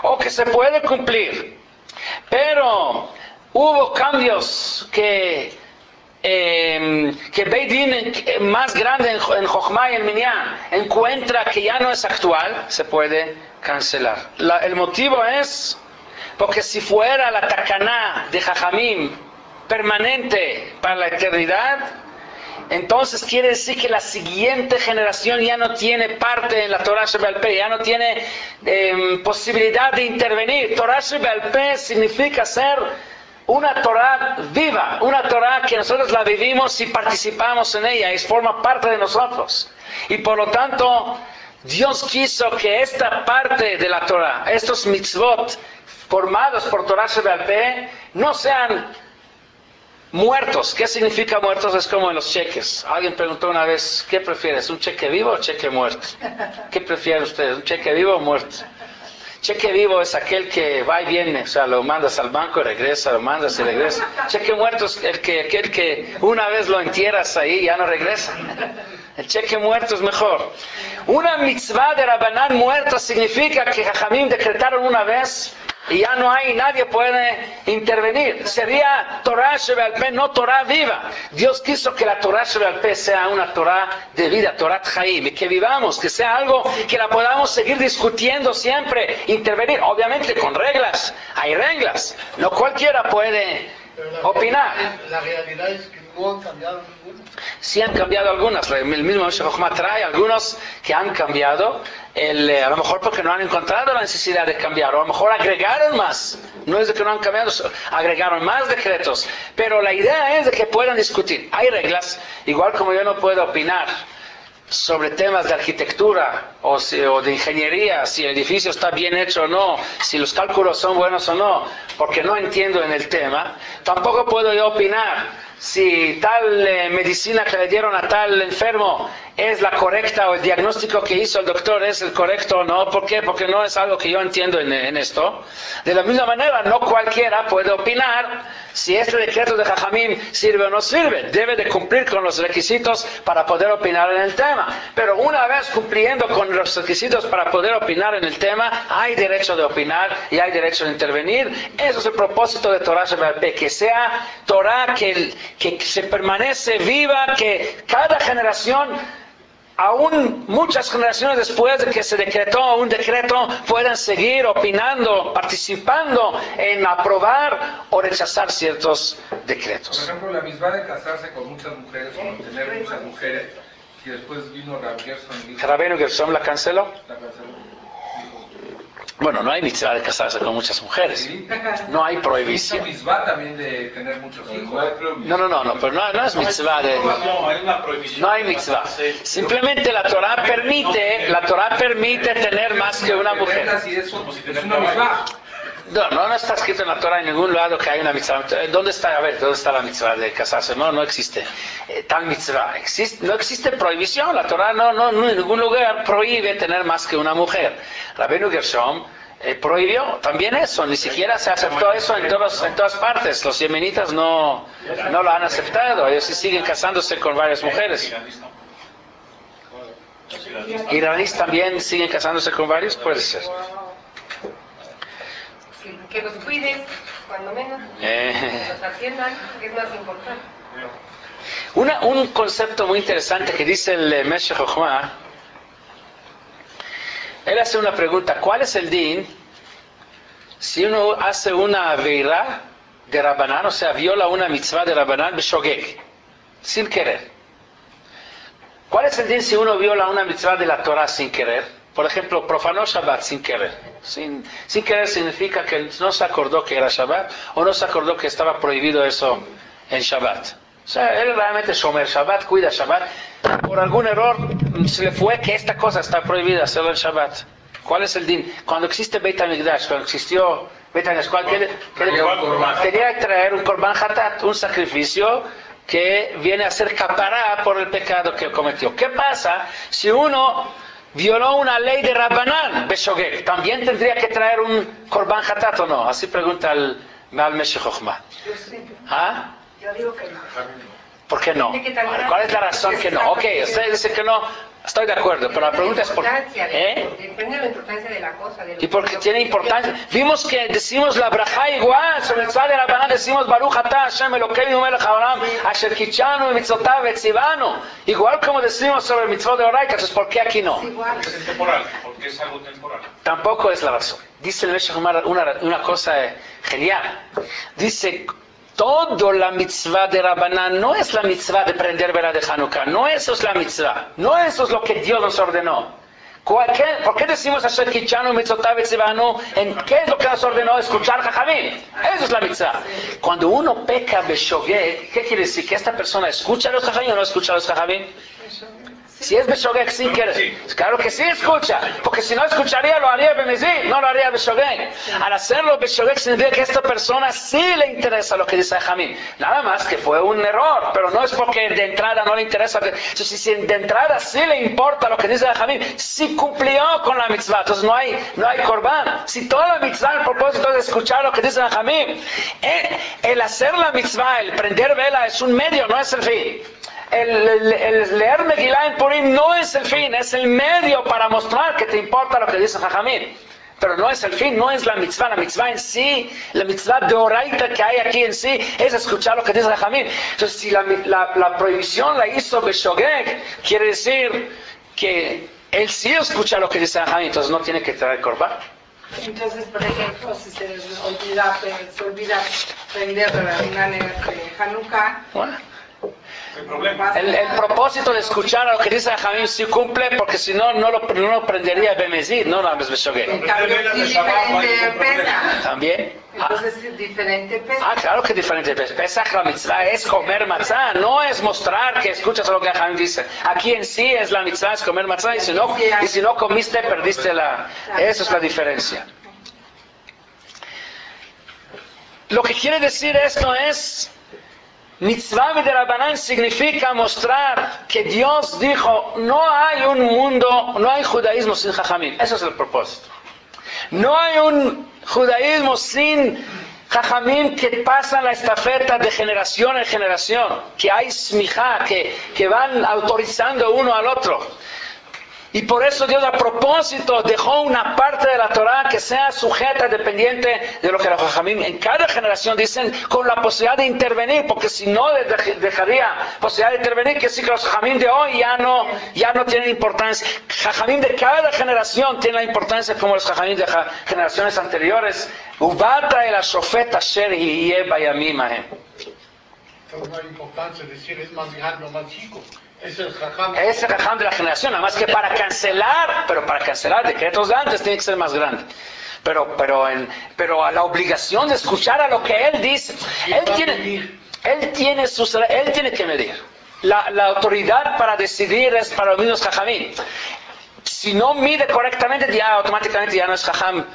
o que se puede cumplir, pero hubo cambios que que Beit Din más grande en Jochma y en Minyan encuentra que ya no es actual, se puede cancelar. El motivo es porque si fuera la Takaná de Jajamim permanente para la eternidad, entonces quiere decir que la siguiente generación ya no tiene parte en la Torah Shebe'al Peh, ya no tiene posibilidad de intervenir. Torah Shebe'al Peh significa ser una Torah viva, una Torah que nosotros la vivimos y participamos en ella, y forma parte de nosotros. Y por lo tanto, Dios quiso que esta parte de la Torah, estos mitzvot formados por Torah Shebe'al Peh, no sean muertos. ¿Qué significa muertos? Es como en los cheques. Alguien preguntó una vez, ¿qué prefieres? ¿Un cheque vivo o cheque muerto? ¿Qué prefieren ustedes? ¿Un cheque vivo o muerto? Cheque vivo es aquel que va y viene, o sea, lo mandas al banco y regresa, lo mandas y regresa. Cheque muerto es aquel que una vez lo entierras ahí y ya no regresa. El cheque muerto es mejor. Una mitzvah de Rabbanán muerta significa que Jajamim decretaron una vez y ya no hay, nadie puede intervenir. Sería Torah Shebe'al Peh, no Torah viva. Dios quiso que la Torah Shebe'al Peh sea una Torah de vida, Torah Chaim, y que vivamos, que sea algo que la podamos seguir discutiendo siempre, intervenir, obviamente con reglas. Hay reglas, no cualquiera puede opinar.
La realidad es que no han cambiado ninguno.
Sí han cambiado algunas, el mismo Moshe Chochma trae algunos que han cambiado, a lo mejor porque no han encontrado la necesidad de cambiar, o a lo mejor agregaron más, no es de que no han cambiado, agregaron más decretos, pero la idea es de que puedan discutir. Hay reglas, igual como yo no puedo opinar sobre temas de arquitectura o de ingeniería, si el edificio está bien hecho o no, si los cálculos son buenos o no, porque no entiendo en el tema. Tampoco puedo yo opinar si tal medicina que le dieron a tal enfermo es la correcta, o el diagnóstico que hizo el doctor es el correcto o no. ¿Por qué? Porque no es algo que yo entiendo en esto. De la misma manera, no cualquiera puede opinar si este decreto de Jajamim sirve o no sirve. Debe de cumplir con los requisitos para poder opinar en el tema. Pero una vez cumpliendo con los requisitos para poder opinar en el tema, hay derecho de opinar y hay derecho de intervenir. Eso es el propósito de Torah Shebe'al Peh, que sea Torah que se permanece viva, que cada generación, aún muchas generaciones después de que se decretó un decreto, puedan seguir opinando, participando en aprobar o rechazar ciertos decretos.
Por ejemplo, la misma de casarse con muchas mujeres o tener muchas mujeres, y después vino Rabbi Gerson y dijo...
¿Rabbeinu Gerson la canceló?
La canceló.
Bueno, no hay mitzvah de casarse con muchas mujeres.
Sí.
No hay
Hizo
prohibición.
misbah también de tener muchos hijos.
No, pero no es mitzvah de...
No, hay una prohibición.
No hay mitzvah. Simplemente la Torah permite tener más que una mujer.
Así es una misbah.
No está escrito en la Torah en ningún lado que hay una mitzvah. ¿Dónde está? A ver, ¿dónde está la mitzvah de casarse? No existe tal mitzvah. No existe prohibición. La Torah no en ningún lugar prohíbe tener más que una mujer. Rabbeinu Gershom prohibió también eso. Ni siquiera se aceptó eso en todas partes. Los yemenitas no lo han aceptado. Ellos sí siguen casándose con varias mujeres. ¿Iraníes también siguen casándose con varios? Puede ser.
Que los cuiden, cuando menos, los atiendan, que es más importante.
Un concepto muy interesante que dice el Meshech Chochma, él hace una pregunta: ¿cuál es el din si uno hace una veira de Rabbanán, o sea, viola una mitzvah de Rabbanán b'shogeg, sin querer? ¿Cuál es el din si uno viola una mitzvah de la Torah sin querer? Por ejemplo, profanó Shabbat sin querer. Sin querer significa que no se acordó que era Shabbat, o no se acordó que estaba prohibido eso en Shabbat. O sea, él realmente shomer Shabbat, cuida Shabbat. Por algún error se le fue que esta cosa está prohibida, hacerlo en Shabbat. ¿Cuál es el din? Cuando existe Beit HaMikdash, cuando existió Beit HaMikdash, tenía que traer un korban hatat, un sacrificio que viene a ser capará por el pecado que cometió. ¿Qué pasa si uno violó una ley de Rabbanán b'shogeg? ¿También tendría que traer un korban hatat o no? Así pregunta el Meshech Chochma. ¿Ah?
Yo digo que no.
¿Por qué no? ¿Cuál es la razón que no? Ok, usted dice que no. Estoy de acuerdo, pero la pregunta es por qué.
Depende de la importancia de la cosa.
Y porque tiene importancia. Vimos que decimos la braja igual, sobre el mitzvah de la banana decimos Baruch atah Hashem Elokeinu melech haolam asher kitshanu mitzvotav vetzivanu. Igual como decimos sobre el mitzvah de Oraita, entonces ¿por qué aquí no?
Es temporal, porque es algo temporal.
Tampoco es la razón. Dice el Meshach una cosa genial. Dice, todo la mitzvah de Rabanán no es la mitzvah de prender vela de Hanukkah. No eso es la mitzvah. No eso es lo que Dios nos ordenó. ¿Por qué decimos Asher Kitshanu Mitzotav Vetzivanu? ¿En qué es lo que nos ordenó? Escuchar Jajamim. Eso es la mitzvah. Cuando uno peca Beshogeg, ¿qué quiere decir? ¿Que esta persona escucha a los Jajamim o no escucha a los Jajamim? Si es Beshogeg sin querer, claro que sí escucha, porque si no escucharía lo haría Bemezid, no lo haría Beshogeg. Al hacerlo Beshogeg significa que a esta persona sí le interesa lo que dice Jamín. Nada más que fue un error, pero no es porque de entrada no le interesa. Si de entrada sí le importa lo que dice Jamín, sí cumplió con la mitzvah, entonces no hay korban. Si toda la mitzvah, el propósito es escuchar lo que dice Jamín, el hacer la mitzvah, el prender vela es un medio, no es el fin. El leer Megilá en Purim no es el fin, es el medio para mostrar que te importa lo que dice Jajamín. Pero no es el fin, no es la mitzvah en sí, la mitzvah de Oraita que hay aquí en sí, es escuchar lo que dice Jajamín. Entonces, si la prohibición la hizo Beshogeg, quiere decir que él sí escucha lo que dice Jajamín, entonces no tiene que traer korban.
Entonces, por ejemplo, si se olvida prender una Hanukkah,
bueno. El propósito de escuchar a lo que dice Jamín sí cumple, porque si no, no lo prendería Bemezid, no lo Beshogeg.
En cambio, es diferente pesa.
¿También?
Entonces es diferente pesa.
Claro que es diferente. Pesach la mitzvah es comer matzah, no es mostrar que escuchas lo que Jamín dice. Aquí en sí es la mitzvah, es comer matzah, y si no comiste, perdiste Esa es la diferencia. Lo que quiere decir esto es... Mitzvah de Rabbanán significa mostrar que Dios dijo, no hay un mundo, no hay judaísmo sin Jajamim. Eso es el propósito. No hay un judaísmo sin Jajamim que pasan la estafeta de generación en generación, que hay smijá, que van autorizando uno al otro. Y por eso Dios a propósito dejó una parte de la Torah que sea sujeta, dependiente de lo que los Jajamim en cada generación dicen, con la posibilidad de intervenir, porque si no dejaría posibilidad de intervenir, que sí que los Jajamim de hoy ya no tienen importancia. Jajamim de cada generación tienen la importancia como los Jajamim de generaciones anteriores. Ubata el ashofet asher yeh bayamim ahem.
Entonces no hay importancia decir es más grande o más chico. Es el jajam
de la generación, nada más que para cancelar decretos de antes tiene que ser más grande. Pero a la obligación de escuchar a lo que él dice, él tiene que medir. La autoridad para decidir es para los mismos jajamim. Si no mide correctamente, ya automáticamente ya no es jajam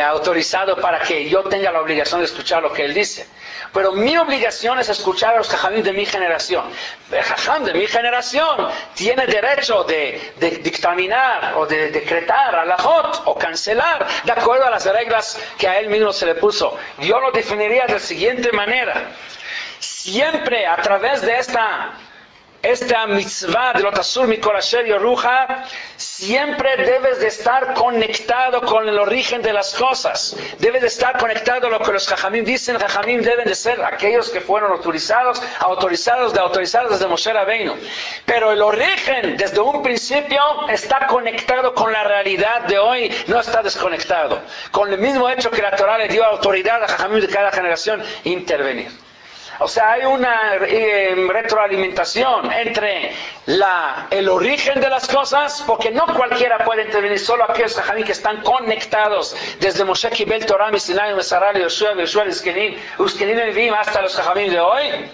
autorizado para que yo tenga la obligación de escuchar lo que él dice. Pero mi obligación es escuchar a los jajamim de mi generación. El jajam de mi generación tiene derecho de dictaminar o de decretar alajot o cancelar de acuerdo a las reglas que a él mismo se le puso. Yo lo definiría de la siguiente manera. Siempre a través de esta mitzvah de Lotasur Mikol Asher Yoruja, siempre debes de estar conectado con el origen de las cosas. Debes de estar conectado a lo que los Jajamim dicen. Jajamim deben de ser aquellos que fueron autorizados desde Moshe Rabbeinu. Pero el origen, desde un principio, está conectado con la realidad de hoy, no está desconectado. Con el mismo hecho que la Torah le dio autoridad a Jajamim de cada generación intervenir. O sea, hay una retroalimentación entre el origen de las cosas, porque no cualquiera puede intervenir, solo aquellos jajamim que están conectados desde Moshe Kibel Torah, Sinai, Mesaral, Yoshua, Uskenim, Levim, hasta los jajamim de hoy.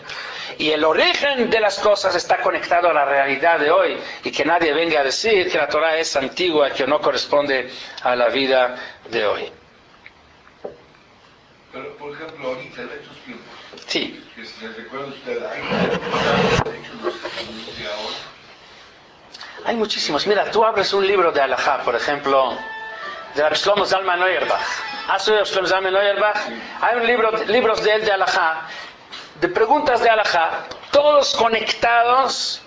Y el origen de las cosas está conectado a la realidad de hoy, y que nadie venga a decir que la Torah es antigua y que no corresponde a la vida de hoy.
Pero, por ejemplo, ahorita en estos tiempos,
sí.
Que si les recuerda usted,
hay muchísimos. Mira, tú abres un libro de Alajá, por ejemplo, de Rabbi Shlomo Zalman Auerbach. ¿Has oído Shlomo Zalman Auerbach? Hay libros de él de Alajá, de preguntas de Alajá, todos conectados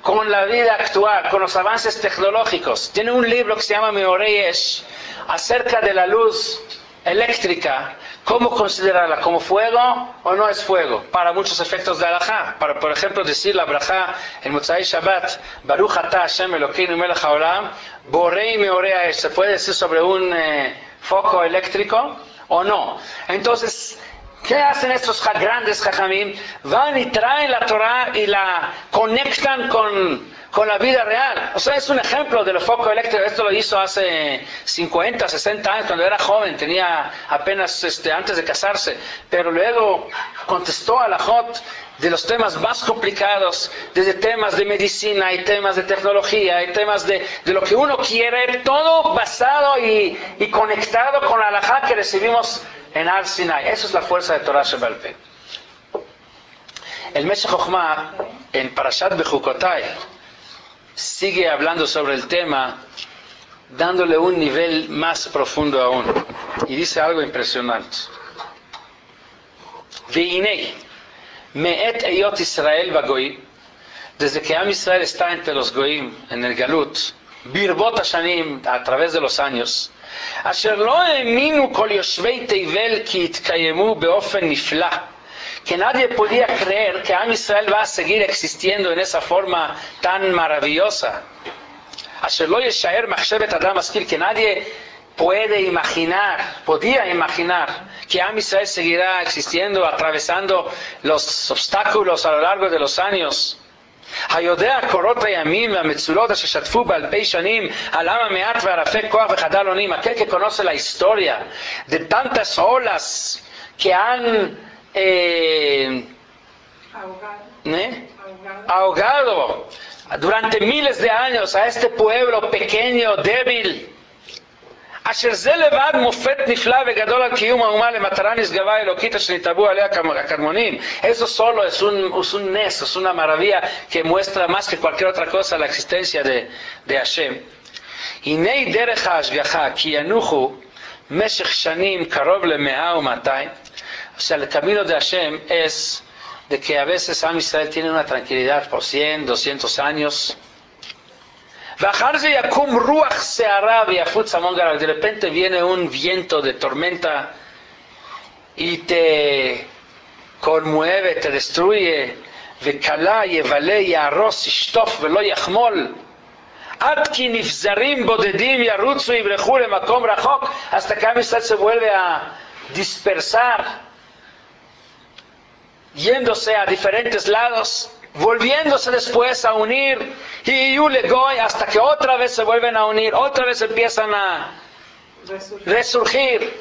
con la vida actual, con los avances tecnológicos. Tiene un libro que se llama Meoreyesh acerca de la luz eléctrica, cómo considerarla, como fuego o no es fuego, para muchos efectos de halajá. Para, por ejemplo, decir la brajá en Motzai Shabbat, Baruch atah Hashem Elokeinu melech haolam, borei meoreyesh, se puede decir sobre un foco eléctrico o no. Entonces, ¿qué hacen estos grandes jajamim? Van y traen la Torah y la conectan con la vida real. O sea, es un ejemplo del foco eléctrico. Esto lo hizo hace 50, 60 años, cuando era joven, tenía apenas antes de casarse. Pero luego contestó a la Jot de los temas más complicados, desde temas de medicina y temas de tecnología y temas de lo que uno quiere, todo basado y conectado con la halajá que recibimos en Har Sinai. Eso es la fuerza de Torah Sheba'al Peh. El Meshech Chochmah en Parashat Bechukotai sigue hablando sobre el tema, dándole un nivel más profundo aún, y dice algo impresionante. Ve'inei me'et eyot Israel bagoim, desde que Am Israel está entre los goim en el Galut, birbot hashanim, a través de los años, asher lo האמינו כל יושבי תבל כי יתקיימו באופן נפלא, que nadie podía creer que Am Israel va a seguir existiendo en esa forma tan maravillosa. Asher lo yeshaer machshevet adam maskil, que nadie podía imaginar que Am Israel seguirá existiendo, atravesando los obstáculos a lo largo de los años. היודע קורות הימים והמצולות אשר שתפו באלפי שנים על עם המעט וערפי כוח וחדל אונים, aquel que conoce la historia de tantas olas que han ahogado durante miles de años a este pueblo pequeño, débil. אשר זה לבד מופת נפלא וגדול על קיום האומה למטרה נשגבה אלוקית אשר נתעבו עליה הקדמונים. Eso solo es un nes, es una maravilla que muestra más que cualquier otra cosa la existencia de Hashem. הנה דרך ההשגחה כי ינוחו משך שנים קרוב ל100 ו200. O sea, el camino de Hashem es de que a veces Am Israel tiene una tranquilidad por 100, 200 años. De repente viene un viento de tormenta y te conmueve, te destruye. Hasta que Am Israel se vuelve a dispersar, yéndose a diferentes lados, volviéndose después a unir, y hasta que otra vez se vuelven a unir, otra vez empiezan a resurgir.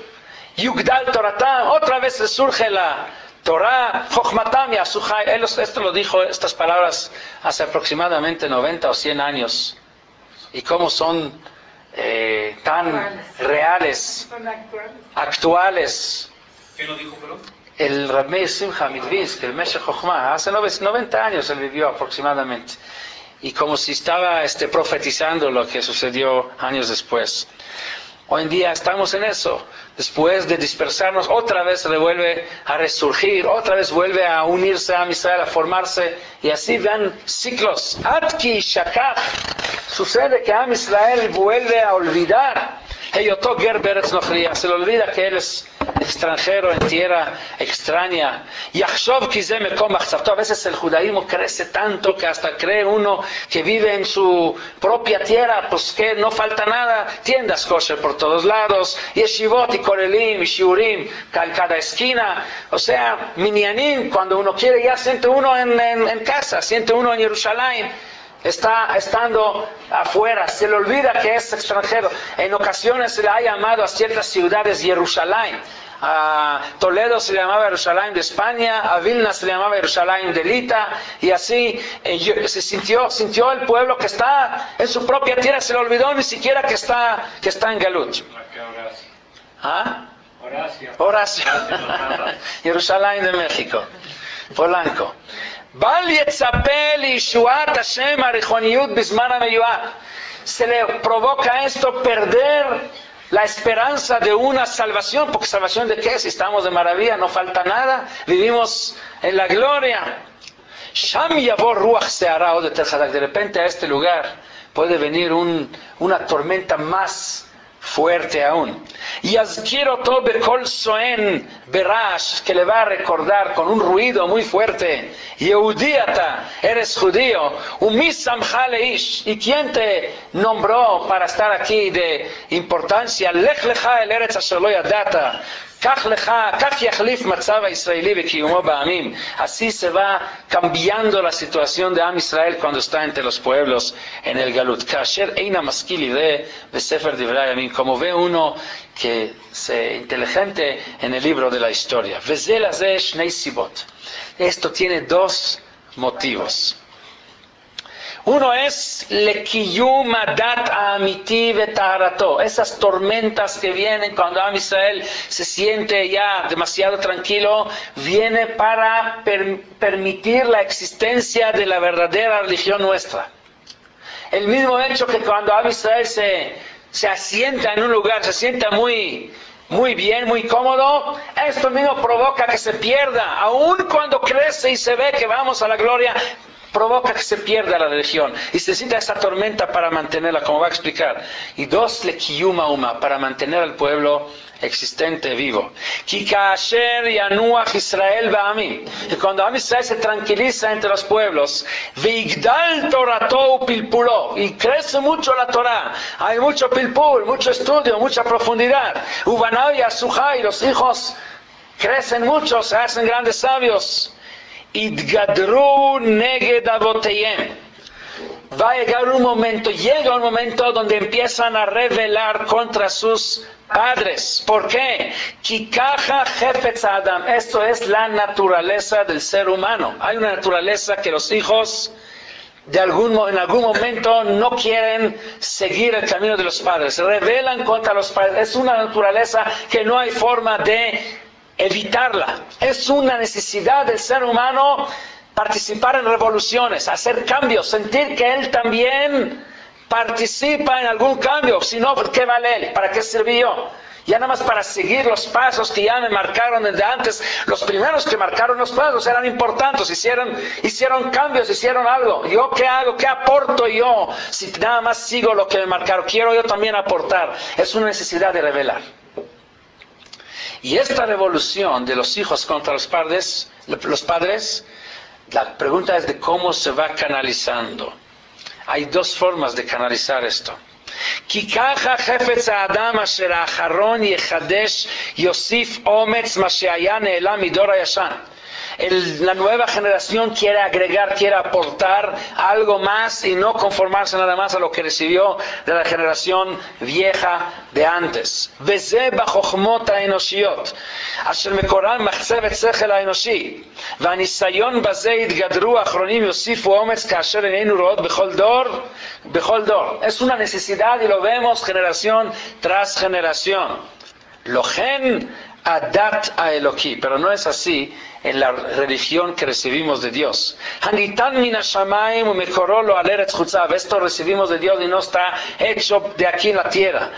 Yugdal Toratam, otra vez resurge la Torah, Chochmatam Yasuchai. Esto lo dijo, estas palabras, hace aproximadamente 90 o 100 años. Y cómo son tan reales, actuales.
¿Quién lo dijo, perdón?
El Rab Meir Simcha Midvinsk, el Meshech Chochmah, hace 90 años él vivió aproximadamente. Y como si estaba profetizando lo que sucedió años después. Hoy en día estamos en eso. Después de dispersarnos, otra vez se vuelve a resurgir, otra vez vuelve a unirse a Israel, a formarse, y así van ciclos. Adki Shakach, sucede que Am Israel vuelve a olvidar. Se le olvida que él es extranjero en tierra extraña. A veces el judaísmo crece tanto que hasta cree uno que vive en su propia tierra, pues que no falta nada, tiendas kosher por todos lados, yeshivot y korelim y shiurim cada esquina. O sea, minyanim, cuando uno quiere ya siente uno en casa, siente uno en Jerusalén. Está estando afuera, se le olvida que es extranjero. En ocasiones se le ha llamado a ciertas ciudades Jerusalén. A Toledo se le llamaba Jerusalén de España, a Vilna se le llamaba Jerusalén de Lita, y así se sintió el pueblo que está en su propia tierra, se le olvidó ni siquiera que está en Galut. ¿Ah? Horacio. Jerusalén de México, Polanco. Se le provoca esto, perder la esperanza de una salvación, porque salvación de qué, si estamos de maravilla, no falta nada, vivimos en la gloria. Sham yavor ruach seara od eter hadak. De repente a este lugar puede venir una tormenta más fuerte aún. Y azkiro to bekol soen berash, que le va a recordar con un ruido muy fuerte. Yehudiata, eres judío. Umisamcha leish. ¿Y quién te nombró para estar aquí de importancia? Lech lecha el eretz asher lo yadata. Así se va cambiando la situación de Am Israel cuando está entre los pueblos en el Galut. Como ve uno que es inteligente en el libro de la historia. Esto tiene dos motivos. Uno es lekiyum adat amiti vetaharato, esas tormentas que vienen cuando Am Israel se siente ya demasiado tranquilo, viene para permitir la existencia de la verdadera religión nuestra. El mismo hecho que cuando Am Israel se asienta en un lugar, se sienta muy bien, muy cómodo, esto mismo provoca que se pierda, aun cuando crece y se ve que vamos a la gloria, provoca que se pierda la religión y se necesita esa tormenta para mantenerla, como va a explicar. Y dos, lekiyuma uma, para mantener al pueblo existente, vivo. Ki kaasher yanuach Israel ba'amim, y cuando Am Israel se tranquiliza entre los pueblos, veigdal torato upilpulo, y crece mucho la Torah, hay mucho pilpul, mucho estudio, mucha profundidad. Ubanav yasuja, y los hijos crecen mucho, se hacen grandes sabios. Idgadru neged avoteyem. Llega un momento donde empiezan a rebelar contra sus padres. ¿Por qué? Kikaja jefetz adam. Esto es la naturaleza del ser humano. Hay una naturaleza que los hijos en algún momento no quieren seguir el camino de los padres. Se rebelan contra los padres. Es una naturaleza que no hay forma de evitarla. Es una necesidad del ser humano participar en revoluciones, hacer cambios, sentir que él también participa en algún cambio. Si no, ¿qué vale él? ¿Para qué sirvió? Ya nada más para seguir los pasos que ya me marcaron desde antes. Los primeros que marcaron los pasos eran importantes, hicieron cambios, hicieron algo. ¿Yo qué hago? ¿Qué aporto yo? Si nada más sigo lo que me marcaron, quiero yo también aportar. Es una necesidad de revelar. Y esta revolución de los hijos contra los padres, la pregunta es de cómo se va canalizando. Hay dos formas de canalizar esto. Kikaja jefetz adam asher acharon yechadesh yosif ometz ma she'aya ne'elam midor hayashan. La nueva generación quiere agregar, quiere aportar algo más y no conformarse nada más a lo que recibió de la generación vieja de antes. Veze bachochmot haenoshiot, asher mekoran machzevet sechel haenoshi, vanisayon baze yitgadru achronim yosifu ometz kaasher eneinu root bechol dor. Es una necesidad y lo vemos generación tras generación. Lochen adat a Eloquí, pero no es así en la religión que recibimos de Dios. Esto recibimos de Dios y no está hecho de aquí en la tierra.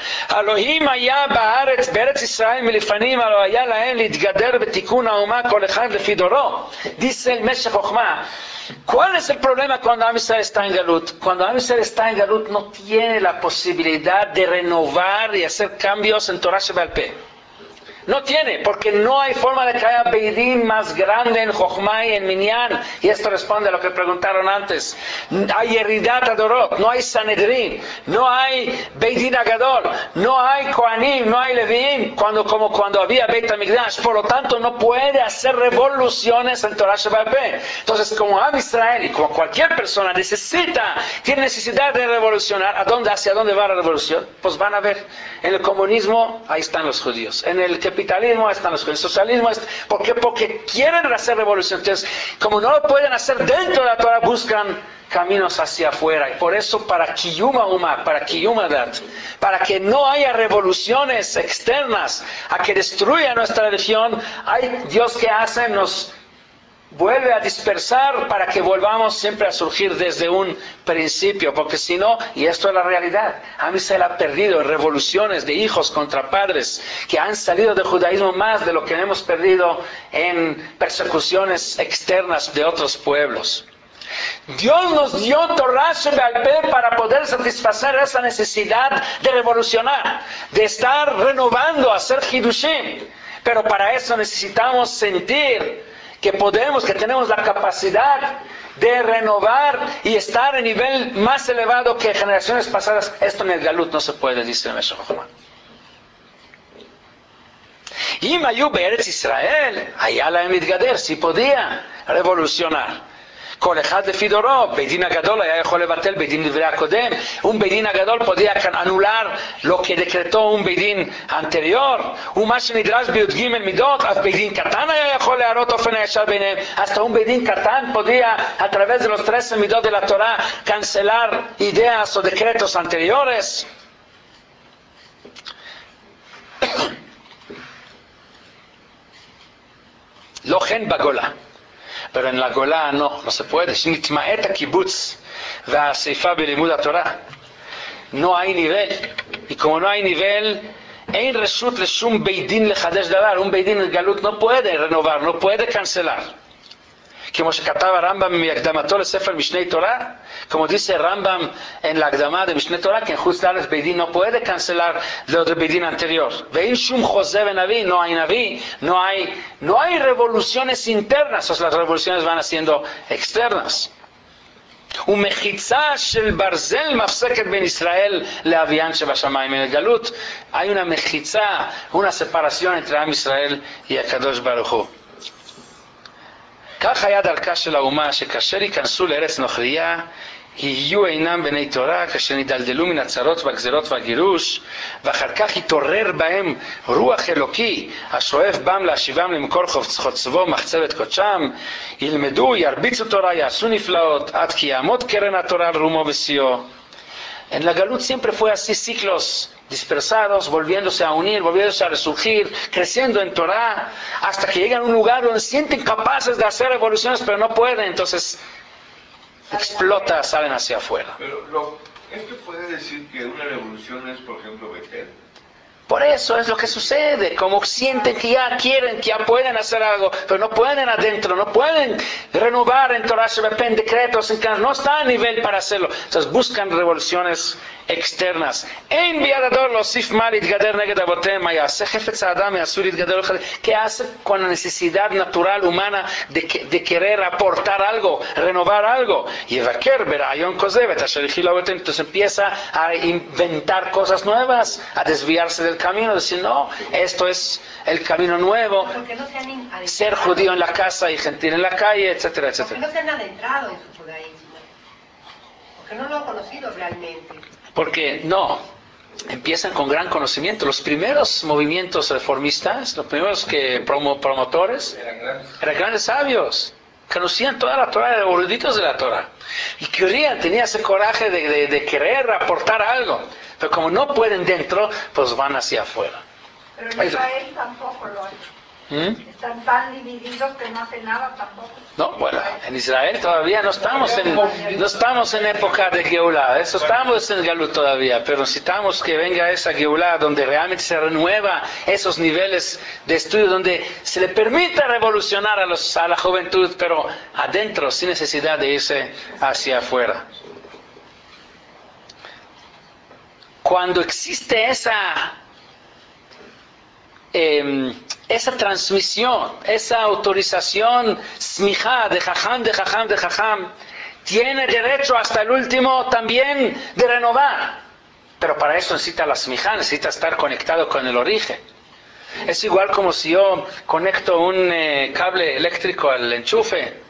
Dice el Meshech Chochmah. ¿Cuál es el problema cuando Am Israel está en Galut? Cuando Am Israel está en Galut no tiene la posibilidad de renovar y hacer cambios en Torah Sheba'al Peh. No tiene, porque no hay forma de que haya Beidín más grande en Jochma y en Minyan. Y esto responde a lo que preguntaron antes. Hay Yeridat Adorot, no hay Sanedrín, no hay Beidín Agadol, no hay Kohanim, no hay Leviim, como cuando había Beit HaMikdash. Por lo tanto, no puede hacer revoluciones en Torah Sheba'al Peh. Entonces, como Am Israel y como cualquier persona tiene necesidad de revolucionar, ¿hacia dónde va la revolución? Pues van a ver, en el comunismo, ahí están los judíos. En el capitalismo están los judíos. El socialismo ¿por qué? Porque quieren hacer revolución. Entonces, como no lo pueden hacer dentro de la Torah, buscan caminos hacia afuera. Y por eso, para Kiyuma Uma, para Kiyuma Dat, para que no haya revoluciones externas a que destruya nuestra religión, hay Dios que hace, nos vuelve a dispersar para que volvamos siempre a surgir desde un principio, porque si no, y esto es la realidad, Am Israel ha perdido en revoluciones de hijos contra padres que han salido del judaísmo más de lo que hemos perdido en persecuciones externas de otros pueblos. Dios nos dio Torah Shebe'al Peh para poder satisfacer esa necesidad de revolucionar, de estar renovando, hacer Hidushim, pero para eso necesitamos sentir que podemos, que tenemos la capacidad de renovar y estar en nivel más elevado que generaciones pasadas. Esto en el Galut no se puede, dice el Meshach Chochma. Y Mayu Be'eretz Israel, allá la Mitgader, si podía revolucionar. כל אחד לפי דורו, בית דין הגדול היה יכול לבטל בית דין דברי הקודם, un בית דין הגדול podía anular lo que decretó un בית דין anterior, ומה שנדרש בי"ג מידות, אף בית דין קטן היה יכול להראות אופן הישר ביניהם, hasta un בית דין קטן podía, a través de los 13 midot de la Torah, cancelar ideas o decretos anteriores. לא כן בגולה. Pero en la Golá no se puede. No hay nivel. Y como no hay nivel, ein reshut leshum beidin lechadesh davar. Un beidin en Galut no puede renovar, no puede cancelar. כמו שכתב הרמב"ם מהקדמתו לספר משנה תורה, como dice Rambam en la הקדמה de משנה תורה, que en Juz Lares Beidin no puede cancelar lo del Beidin anterior. ואין שום חוזה ונביא, no hay naví, no hay revoluciones internas, o sea, las revoluciones van haciendo externas. ומחיצה של ברזל מפסקת בין ישראל לאביין שבשמיים. En el Galut hay una מחיצה, una separación entre Am Israel y הקדוש ברוך הוא. כך היה דרכה של האומה, שכאשר ייכנסו לארץ נוכריה, יהיו אינם בני תורה, כאשר נדלדלו מן הצרות והגזרות והגירוש, ואחר כך יתעורר בהם רוח אלוקי, השואף בם להשיבם למקור חוצבו מחצבת קודשם, ילמדו, ירביצו תורה, יעשו נפלאות, עד כי יעמוד קרן התורה על רומו ושיאו. En la Galut siempre fue así, ciclos dispersados, volviéndose a unir, volviéndose a resurgir, creciendo en Torah, hasta que llegan a un lugar donde sienten capaces de hacer revoluciones, pero no pueden, entonces explota, salen hacia afuera.
Pero esto puede decir que una revolución es, por ejemplo, Betel.
Por eso es lo que sucede, como sienten que ya quieren, que ya pueden hacer algo, pero no pueden adentro, no pueden renovar en Torah Shebe'al Peh, en decretos, no está a nivel para hacerlo. Entonces buscan revoluciones externas. ¿Qué hace con la necesidad natural humana de querer aportar algo, renovar algo? Entonces empieza a inventar cosas nuevas, a desviarse del camino, decir no, esto es el camino nuevo, ser judío en la casa y gentil en la calle, etcétera, etcétera.
Porque no se han adentrado en su judaísmo, porque no lo han conocido realmente.
Porque no, empiezan con gran conocimiento. Los primeros movimientos reformistas, los primeros promotores, eran grandes sabios. Conocían toda la Torah, eran eruditos de la Torah. Y querían, tenían ese coraje de querer aportar algo. Pero como no pueden dentro, pues van hacia afuera.
Pero en Israel tampoco lo hacen. Están tan divididos que no hacen nada tampoco.
No, bueno, en Israel todavía no estamos en época de Geulah, eso estamos en Galut todavía, pero necesitamos que venga esa Geulah donde realmente se renueva esos niveles de estudio, donde se le permita revolucionar a la juventud, pero adentro, sin necesidad de irse hacia afuera. Cuando existe esa transmisión, esa autorización smijá de jajam, tiene derecho hasta el último también de renovar. Pero para eso necesita la smijá, necesita estar conectado con el origen. Es igual como si yo conecto un cable eléctrico al enchufe.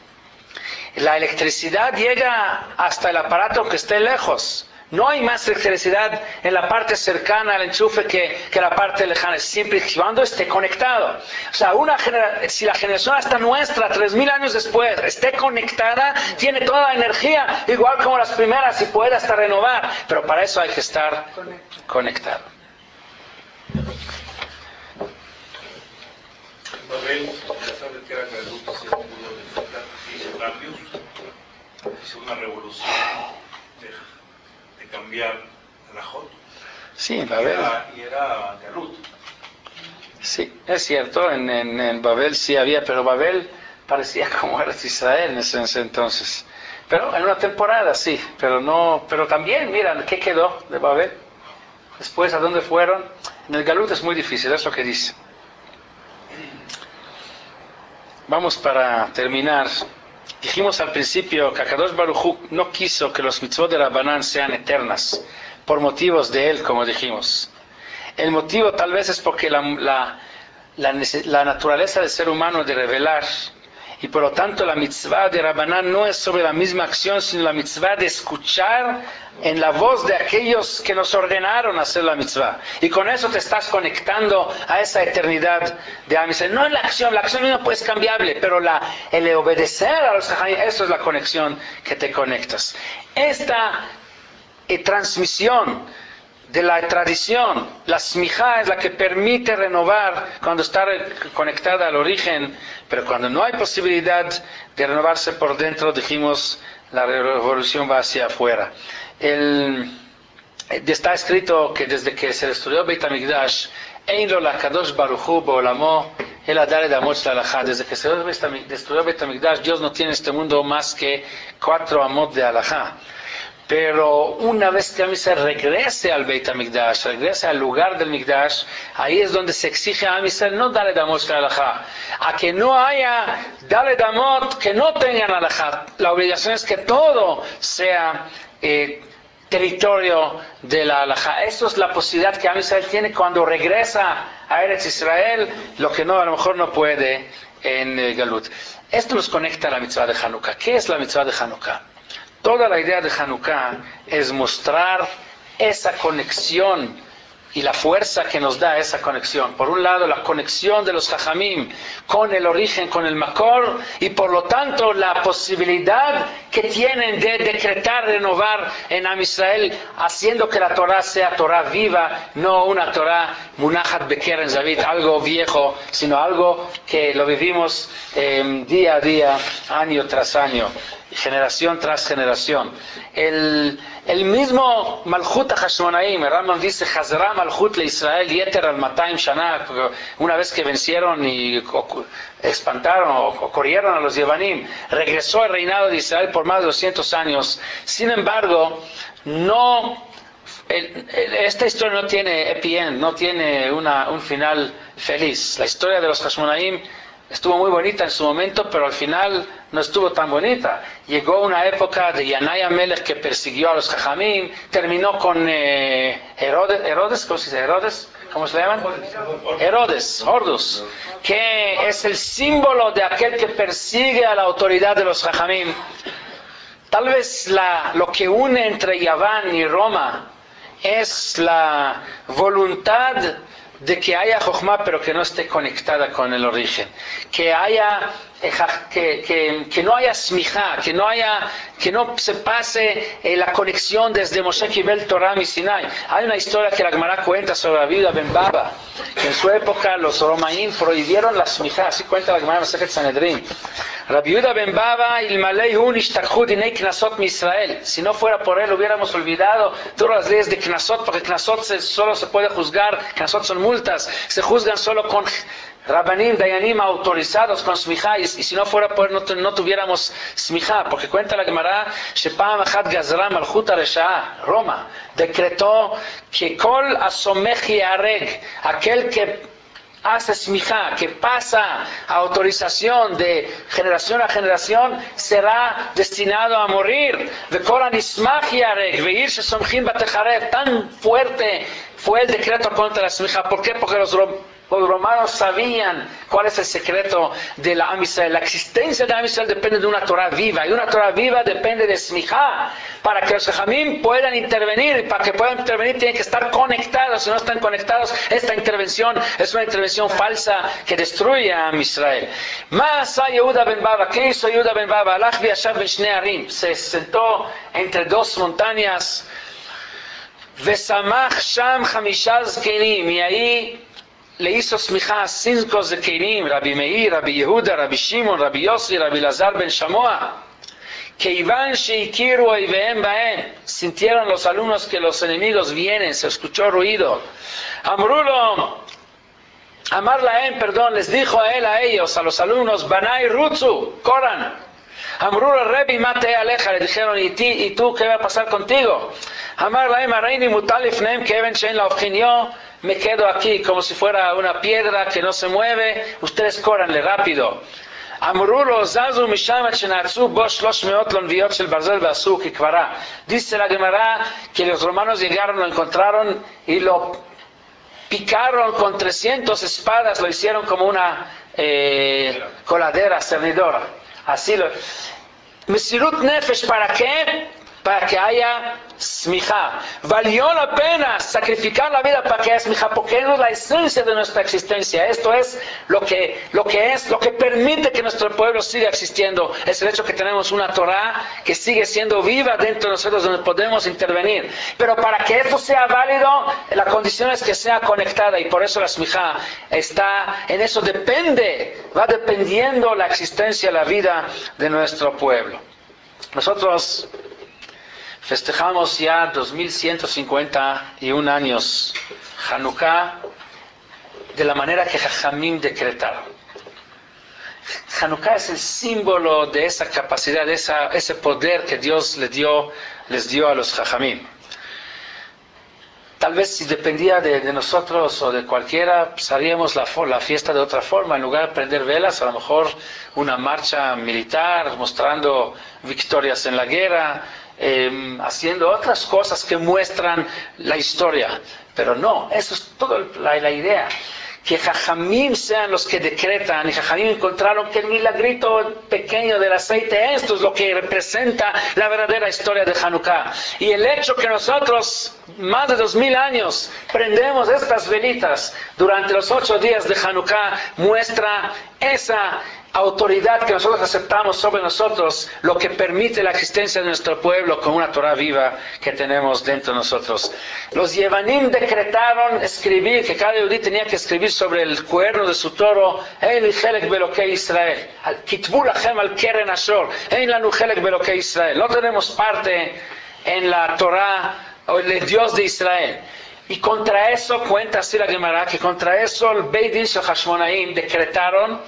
La electricidad llega hasta el aparato que esté lejos. No hay más electricidad en la parte cercana al enchufe que la parte lejana, siempre y cuando esté conectado. O sea, si la generación hasta nuestra, 3000 años después, esté conectada, tiene toda la energía, igual como las primeras, y puede hasta renovar. Pero para eso hay que estar conectado.
Babel, ya sabes que era Galut, se pudo disfrutar cambios, hizo una revolución de cambiar la Jot.
Sí, en Babel.
Y era Galut.
Sí, es cierto, en Babel sí había, pero Babel parecía como era Israel en ese entonces. Pero en una temporada sí, pero también, mira, ¿qué quedó de Babel? Después, ¿a dónde fueron? En el Galut es muy difícil, es lo que dice. Vamos para terminar. Dijimos al principio que Akadosh Baruj Hu no quiso que los mitzvot de Rabbanán sean eternas, por motivos de él, como dijimos. El motivo tal vez es porque la naturaleza del ser humano es de revelar, y por lo tanto la mitzvah de Rabbanán no es sobre la misma acción, sino la mitzvah de escuchar en la voz de aquellos que nos ordenaron hacer la mitzvah. Y con eso te estás conectando a esa eternidad de Am Yisrael. No en la acción misma pues es cambiable, pero el obedecer a los Jajamim, eso es la conexión que te conectas. Esta transmisión de la tradición, la smijá es la que permite renovar cuando está conectada al origen, pero cuando no hay posibilidad de renovarse por dentro, dijimos, la revolución va hacia afuera. Está escrito que desde que se destruyó Beit HaMikdash, Ein lo lakadosh Baruch Hu bo'olamo el dare damot shel halajá. Desde que se destruyó Beit HaMikdash, Dios no tiene en este mundo más que 4 amot de halajá. Pero una vez que Am Yisrael regrese al Beit HaMikdash, regrese al lugar del Mikdash, ahí es donde se exige a Am Yisrael no dale damot shel halajá, a que no haya dale damot que no tengan halajá. La obligación es que todo sea territorio de la halajá. Eso es la posibilidad que Am Yisrael tiene cuando regresa a Eretz Israel, lo que no, a lo mejor no puede en Galut. Esto nos conecta a la mitzvah de Hanukkah. ¿Qué es la mitzvah de Hanukkah? Toda la idea de Hanukkah es mostrar esa conexión y la fuerza que nos da esa conexión. Por un lado, la conexión de los Jajamim con el origen, con el Makor, y por lo tanto la posibilidad que tienen de decretar, renovar en Am Yisrael, haciendo que la Torah sea Torah viva, no una Torah Munachat Bekeren Zavit, algo viejo, sino algo que lo vivimos día a día, año tras año, generación tras generación. El mismo Malchut HaShmonaim, el Rambam dice, Hazra Malchut le Israel Yeter al 200 Shana, una vez que vencieron y espantaron o corrieron a los Yevanim, regresó el reinado de Israel por más de 200 años. Sin embargo, esta historia no tiene happy end, no tiene un final feliz. La historia de los Hashmonaim estuvo muy bonita en su momento, pero al final no estuvo tan bonita. Llegó una época de Yanai HaMelech que persiguió a los Jajamim, terminó con Herodes, ¿cómo se dice? ¿Herodes? ¿Cómo se llaman? Herodes, Hordos, que es el símbolo de aquel que persigue a la autoridad de los Jajamim. Tal vez lo que une entre Yaván y Roma es la voluntad de que haya Jochma, pero que no esté conectada con el origen, que no haya smijá, que no se pase la conexión desde Moshe Kibel Torah y Sinai. Hay una historia que la Gemara cuenta sobre Rabbi Yehuda ben Baba, que en su época los romanín prohibieron la smijá, así cuenta la Gemara Masechet Sanedrin. Rabbi Yehuda ben Baba ilmalei hu nishtakhu dinei knasot mi Israel. Si no fuera por él hubiéramos olvidado todas las leyes de knasot, porque knasot solo se puede juzgar, knasot son multas, se juzgan solo con Rabbanim, Dayanim autorizados con smijá, y si no fuera por él no tuviéramos smijá, porque cuenta la Gemara Shepam Achat Gazra Malchut HaResha'a, Roma decretó que Kol Asomech Yareg, aquel que hace smijá, que pasa a autorización de generación a generación, será destinado a morir. Tan fuerte fue el decreto contra la smijá. ¿Por qué? Porque los romanos sabían cuál es el secreto de la Am Yisrael. La existencia de Am Yisrael depende de una Torah viva, y una Torah viva depende de smijá. Para que los Jajamim puedan intervenir, y para que puedan intervenir tienen que estar conectados. Si no están conectados, esta intervención es una intervención falsa que destruye a Am Yisrael. Yehuda ben Baba, ¿qué hizo Yehuda ben Baba? Alach v'yashav ben shnei arim, se sentó entre dos montañas, Vesamach sham chamishaz kenim, y ahí le hizo smijá a 5 zekinim, Rabbi Meir, Rabbi Yehuda, Rabbi Shimon, Rabbi Yossi, Rabbi Lazar ben Shamoa, que Iván Sheikiru Oivehem Baen, sintieron los alumnos que los enemigos vienen, se escuchó ruido. Amrulo, Amar Laem, les dijo a él, a ellos, a los alumnos, Banai Rutsu, corran. Amrulo Rebi Mate Aleja, le dijeron, ¿y tú qué va a pasar contigo? Amar Laem, Areini Mutalif Neem, que Even Shein la yo me quedo aquí como si fuera una piedra que no se mueve, ustedes córranle rápido. Amrulo Zazu Misham Chenatsu Bosh Losh Meot Lonviot Shel Barzel Basu Kikvara. Dice la Gemara que los romanos llegaron, lo encontraron y lo picaron con 300 espadas, lo hicieron como una coladera, cernidora. Así lo. Mesirut Nefesh, ¿para qué? Para que haya smijá. Valió la pena sacrificar la vida para que haya smijá, porque es la esencia de nuestra existencia. Esto es lo que permite que nuestro pueblo siga existiendo. Es el hecho que tenemos una Torah que sigue siendo viva dentro de nosotros, donde podemos intervenir. Pero para que esto sea válido, la condición es que sea conectada, y por eso la smijá está en eso. Va dependiendo la existencia, la vida de nuestro pueblo. Nosotros festejamos ya 2151 años Hanukkah de la manera que Jajamim decretaron. Hanukkah es el símbolo de esa capacidad, de ese poder que Dios les dio a los Jajamim. Tal vez si dependía de nosotros o de cualquiera, pues haríamos la fiesta de otra forma. En lugar de prender velas, a lo mejor una marcha militar mostrando victorias en la guerra, haciendo otras cosas que muestran la historia. Pero no, eso es toda la idea. Que Jajamim sean los que decretan, y Jajamim encontraron que el milagrito pequeño del aceite, esto es lo que representa la verdadera historia de Hanukkah. Y el hecho que nosotros, más de 2000 años, prendemos estas velitas durante los 8 días de Hanukkah, muestra esa autoridad que nosotros aceptamos sobre nosotros, lo que permite la existencia de nuestro pueblo con una Torah viva que tenemos dentro de nosotros. Los Yevanim decretaron escribir, que cada judí tenía que escribir sobre el cuerno de su toro, Ein Chelek Belokei Israel, Kitbu Lachem al Keren Ashor, Ein Lanu Chelek Belokei Israel. No tenemos parte en la Torah o en el Dios de Israel. Y contra eso, cuenta así la Gemara, que contra eso el Beit Din Shel Hashmonaim decretaron,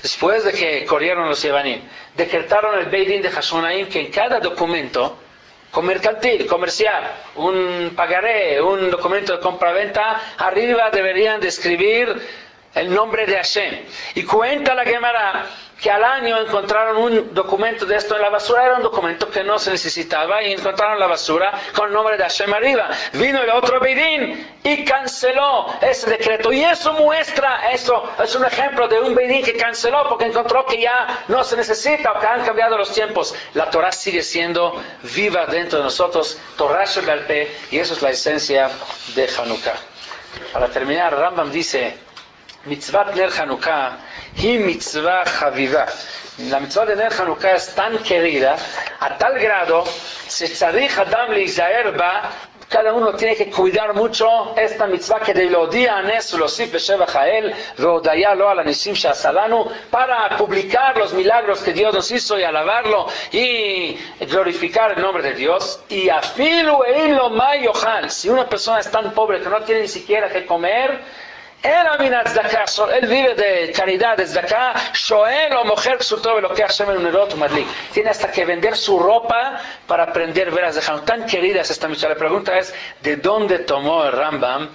después de que corrieron los Yevanim, decretaron el Beit Din de Hashmonaim que en cada documento mercantil, comercial, un pagaré, un documento de compra-venta, arriba deberían de escribir el nombre de Hashem. Y cuenta la Gemara que al año encontraron un documento de esto en la basura, era un documento que no se necesitaba, y encontraron la basura con el nombre de Hashem arriba. Vino el otro Beit Din y canceló ese decreto, y eso muestra, eso es un ejemplo de un Beit Din que canceló porque encontró que ya no se necesita, o que han cambiado los tiempos. La Torah sigue siendo viva dentro de nosotros, Torah Shebal Peh, y eso es la esencia de Hanukkah. Para terminar, Rambam dice: Mitzvat Ner Hanukkah hi mitzvah chaviva. La mitzvah de Ner Hanukkah es tan querida, a tal grado, שצריך אדם להיזהר בה, cada uno tiene que cuidar mucho esta mitzvah, כדי להודיע הנס ולהוסיף בשבח האל והודיה לו על הניסים שעשה לנו, para publicar los milagros que Dios nos hizo y alabarlo y glorificar el nombre de Dios. Y afilu ein lo ma yochal, si una persona es tan pobre que no tiene ni siquiera que comer, él vive de caridad, de tzedakah, shoel o mujer psuto velokeh shemen unerot umadlik. Tiene hasta que vender su ropa para prender velas de Hanukkah. Tan querida es esta mitzvah. La pregunta es, ¿de dónde tomó el Rambam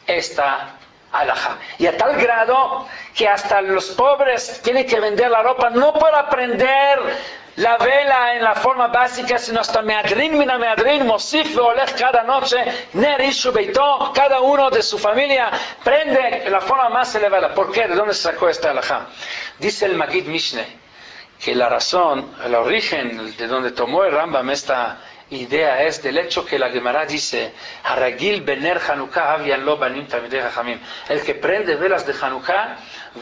esta halajá? Y a tal grado que hasta los pobres tienen que vender la ropa, no para prender la vela en la forma básica, sino hasta meadrin mina meadrin, mosif veolech, cada noche, ner ishu beito, cada uno de su familia prende en la forma más elevada. ¿Por qué? ¿De dónde se sacó esta halajá? Dice el Magid Mishneh que la razón, el origen de donde tomó el Rambam esta idea es del hecho que la Gemara dice: Haragil bener Hanukkah havian lo banim tamidei hachamim. El que prende velas de Hanukkah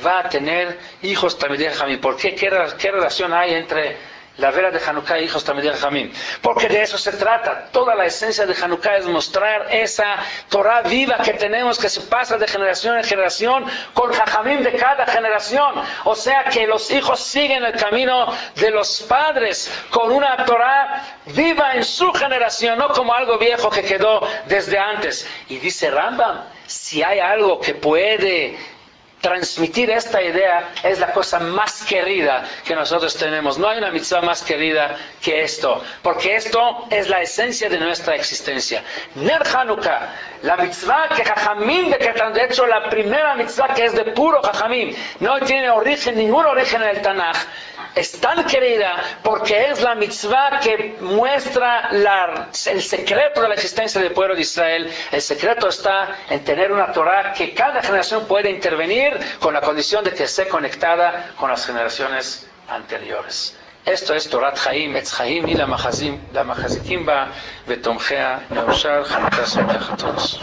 va a tener hijos tamidei hachamim. ¿Por qué? ¿Qué relación hay entre la vela de Hanukkah, hijos también de Jajamim. Porque de eso se trata. Toda la esencia de Hanukkah es mostrar esa Torah viva que tenemos, que se pasa de generación en generación, con Jajamim de cada generación. O sea que los hijos siguen el camino de los padres, con una Torah viva en su generación, no como algo viejo que quedó desde antes. Y dice Rambam, si hay algo que puede transmitir esta idea, es la cosa más querida que nosotros tenemos. No hay una mitzvah más querida que esto, porque esto es la esencia de nuestra existencia. Ner Hanukkah, la mitzvah que Jajamim decretan, de hecho la primera mitzvah que es de puro Jajamim, no tiene origen, ningún origen en el Tanaj, es tan querida porque es la mitzvah que muestra el secreto de la existencia del pueblo de Israel. El secreto está en tener una Torah que cada generación puede intervenir con la condición de que esté conectada con las generaciones anteriores. Esto es Torat Chaim, Etz Chaim y la Machazikim Ba, Betomjea, Neushar, Hanukkah Sameach a todos.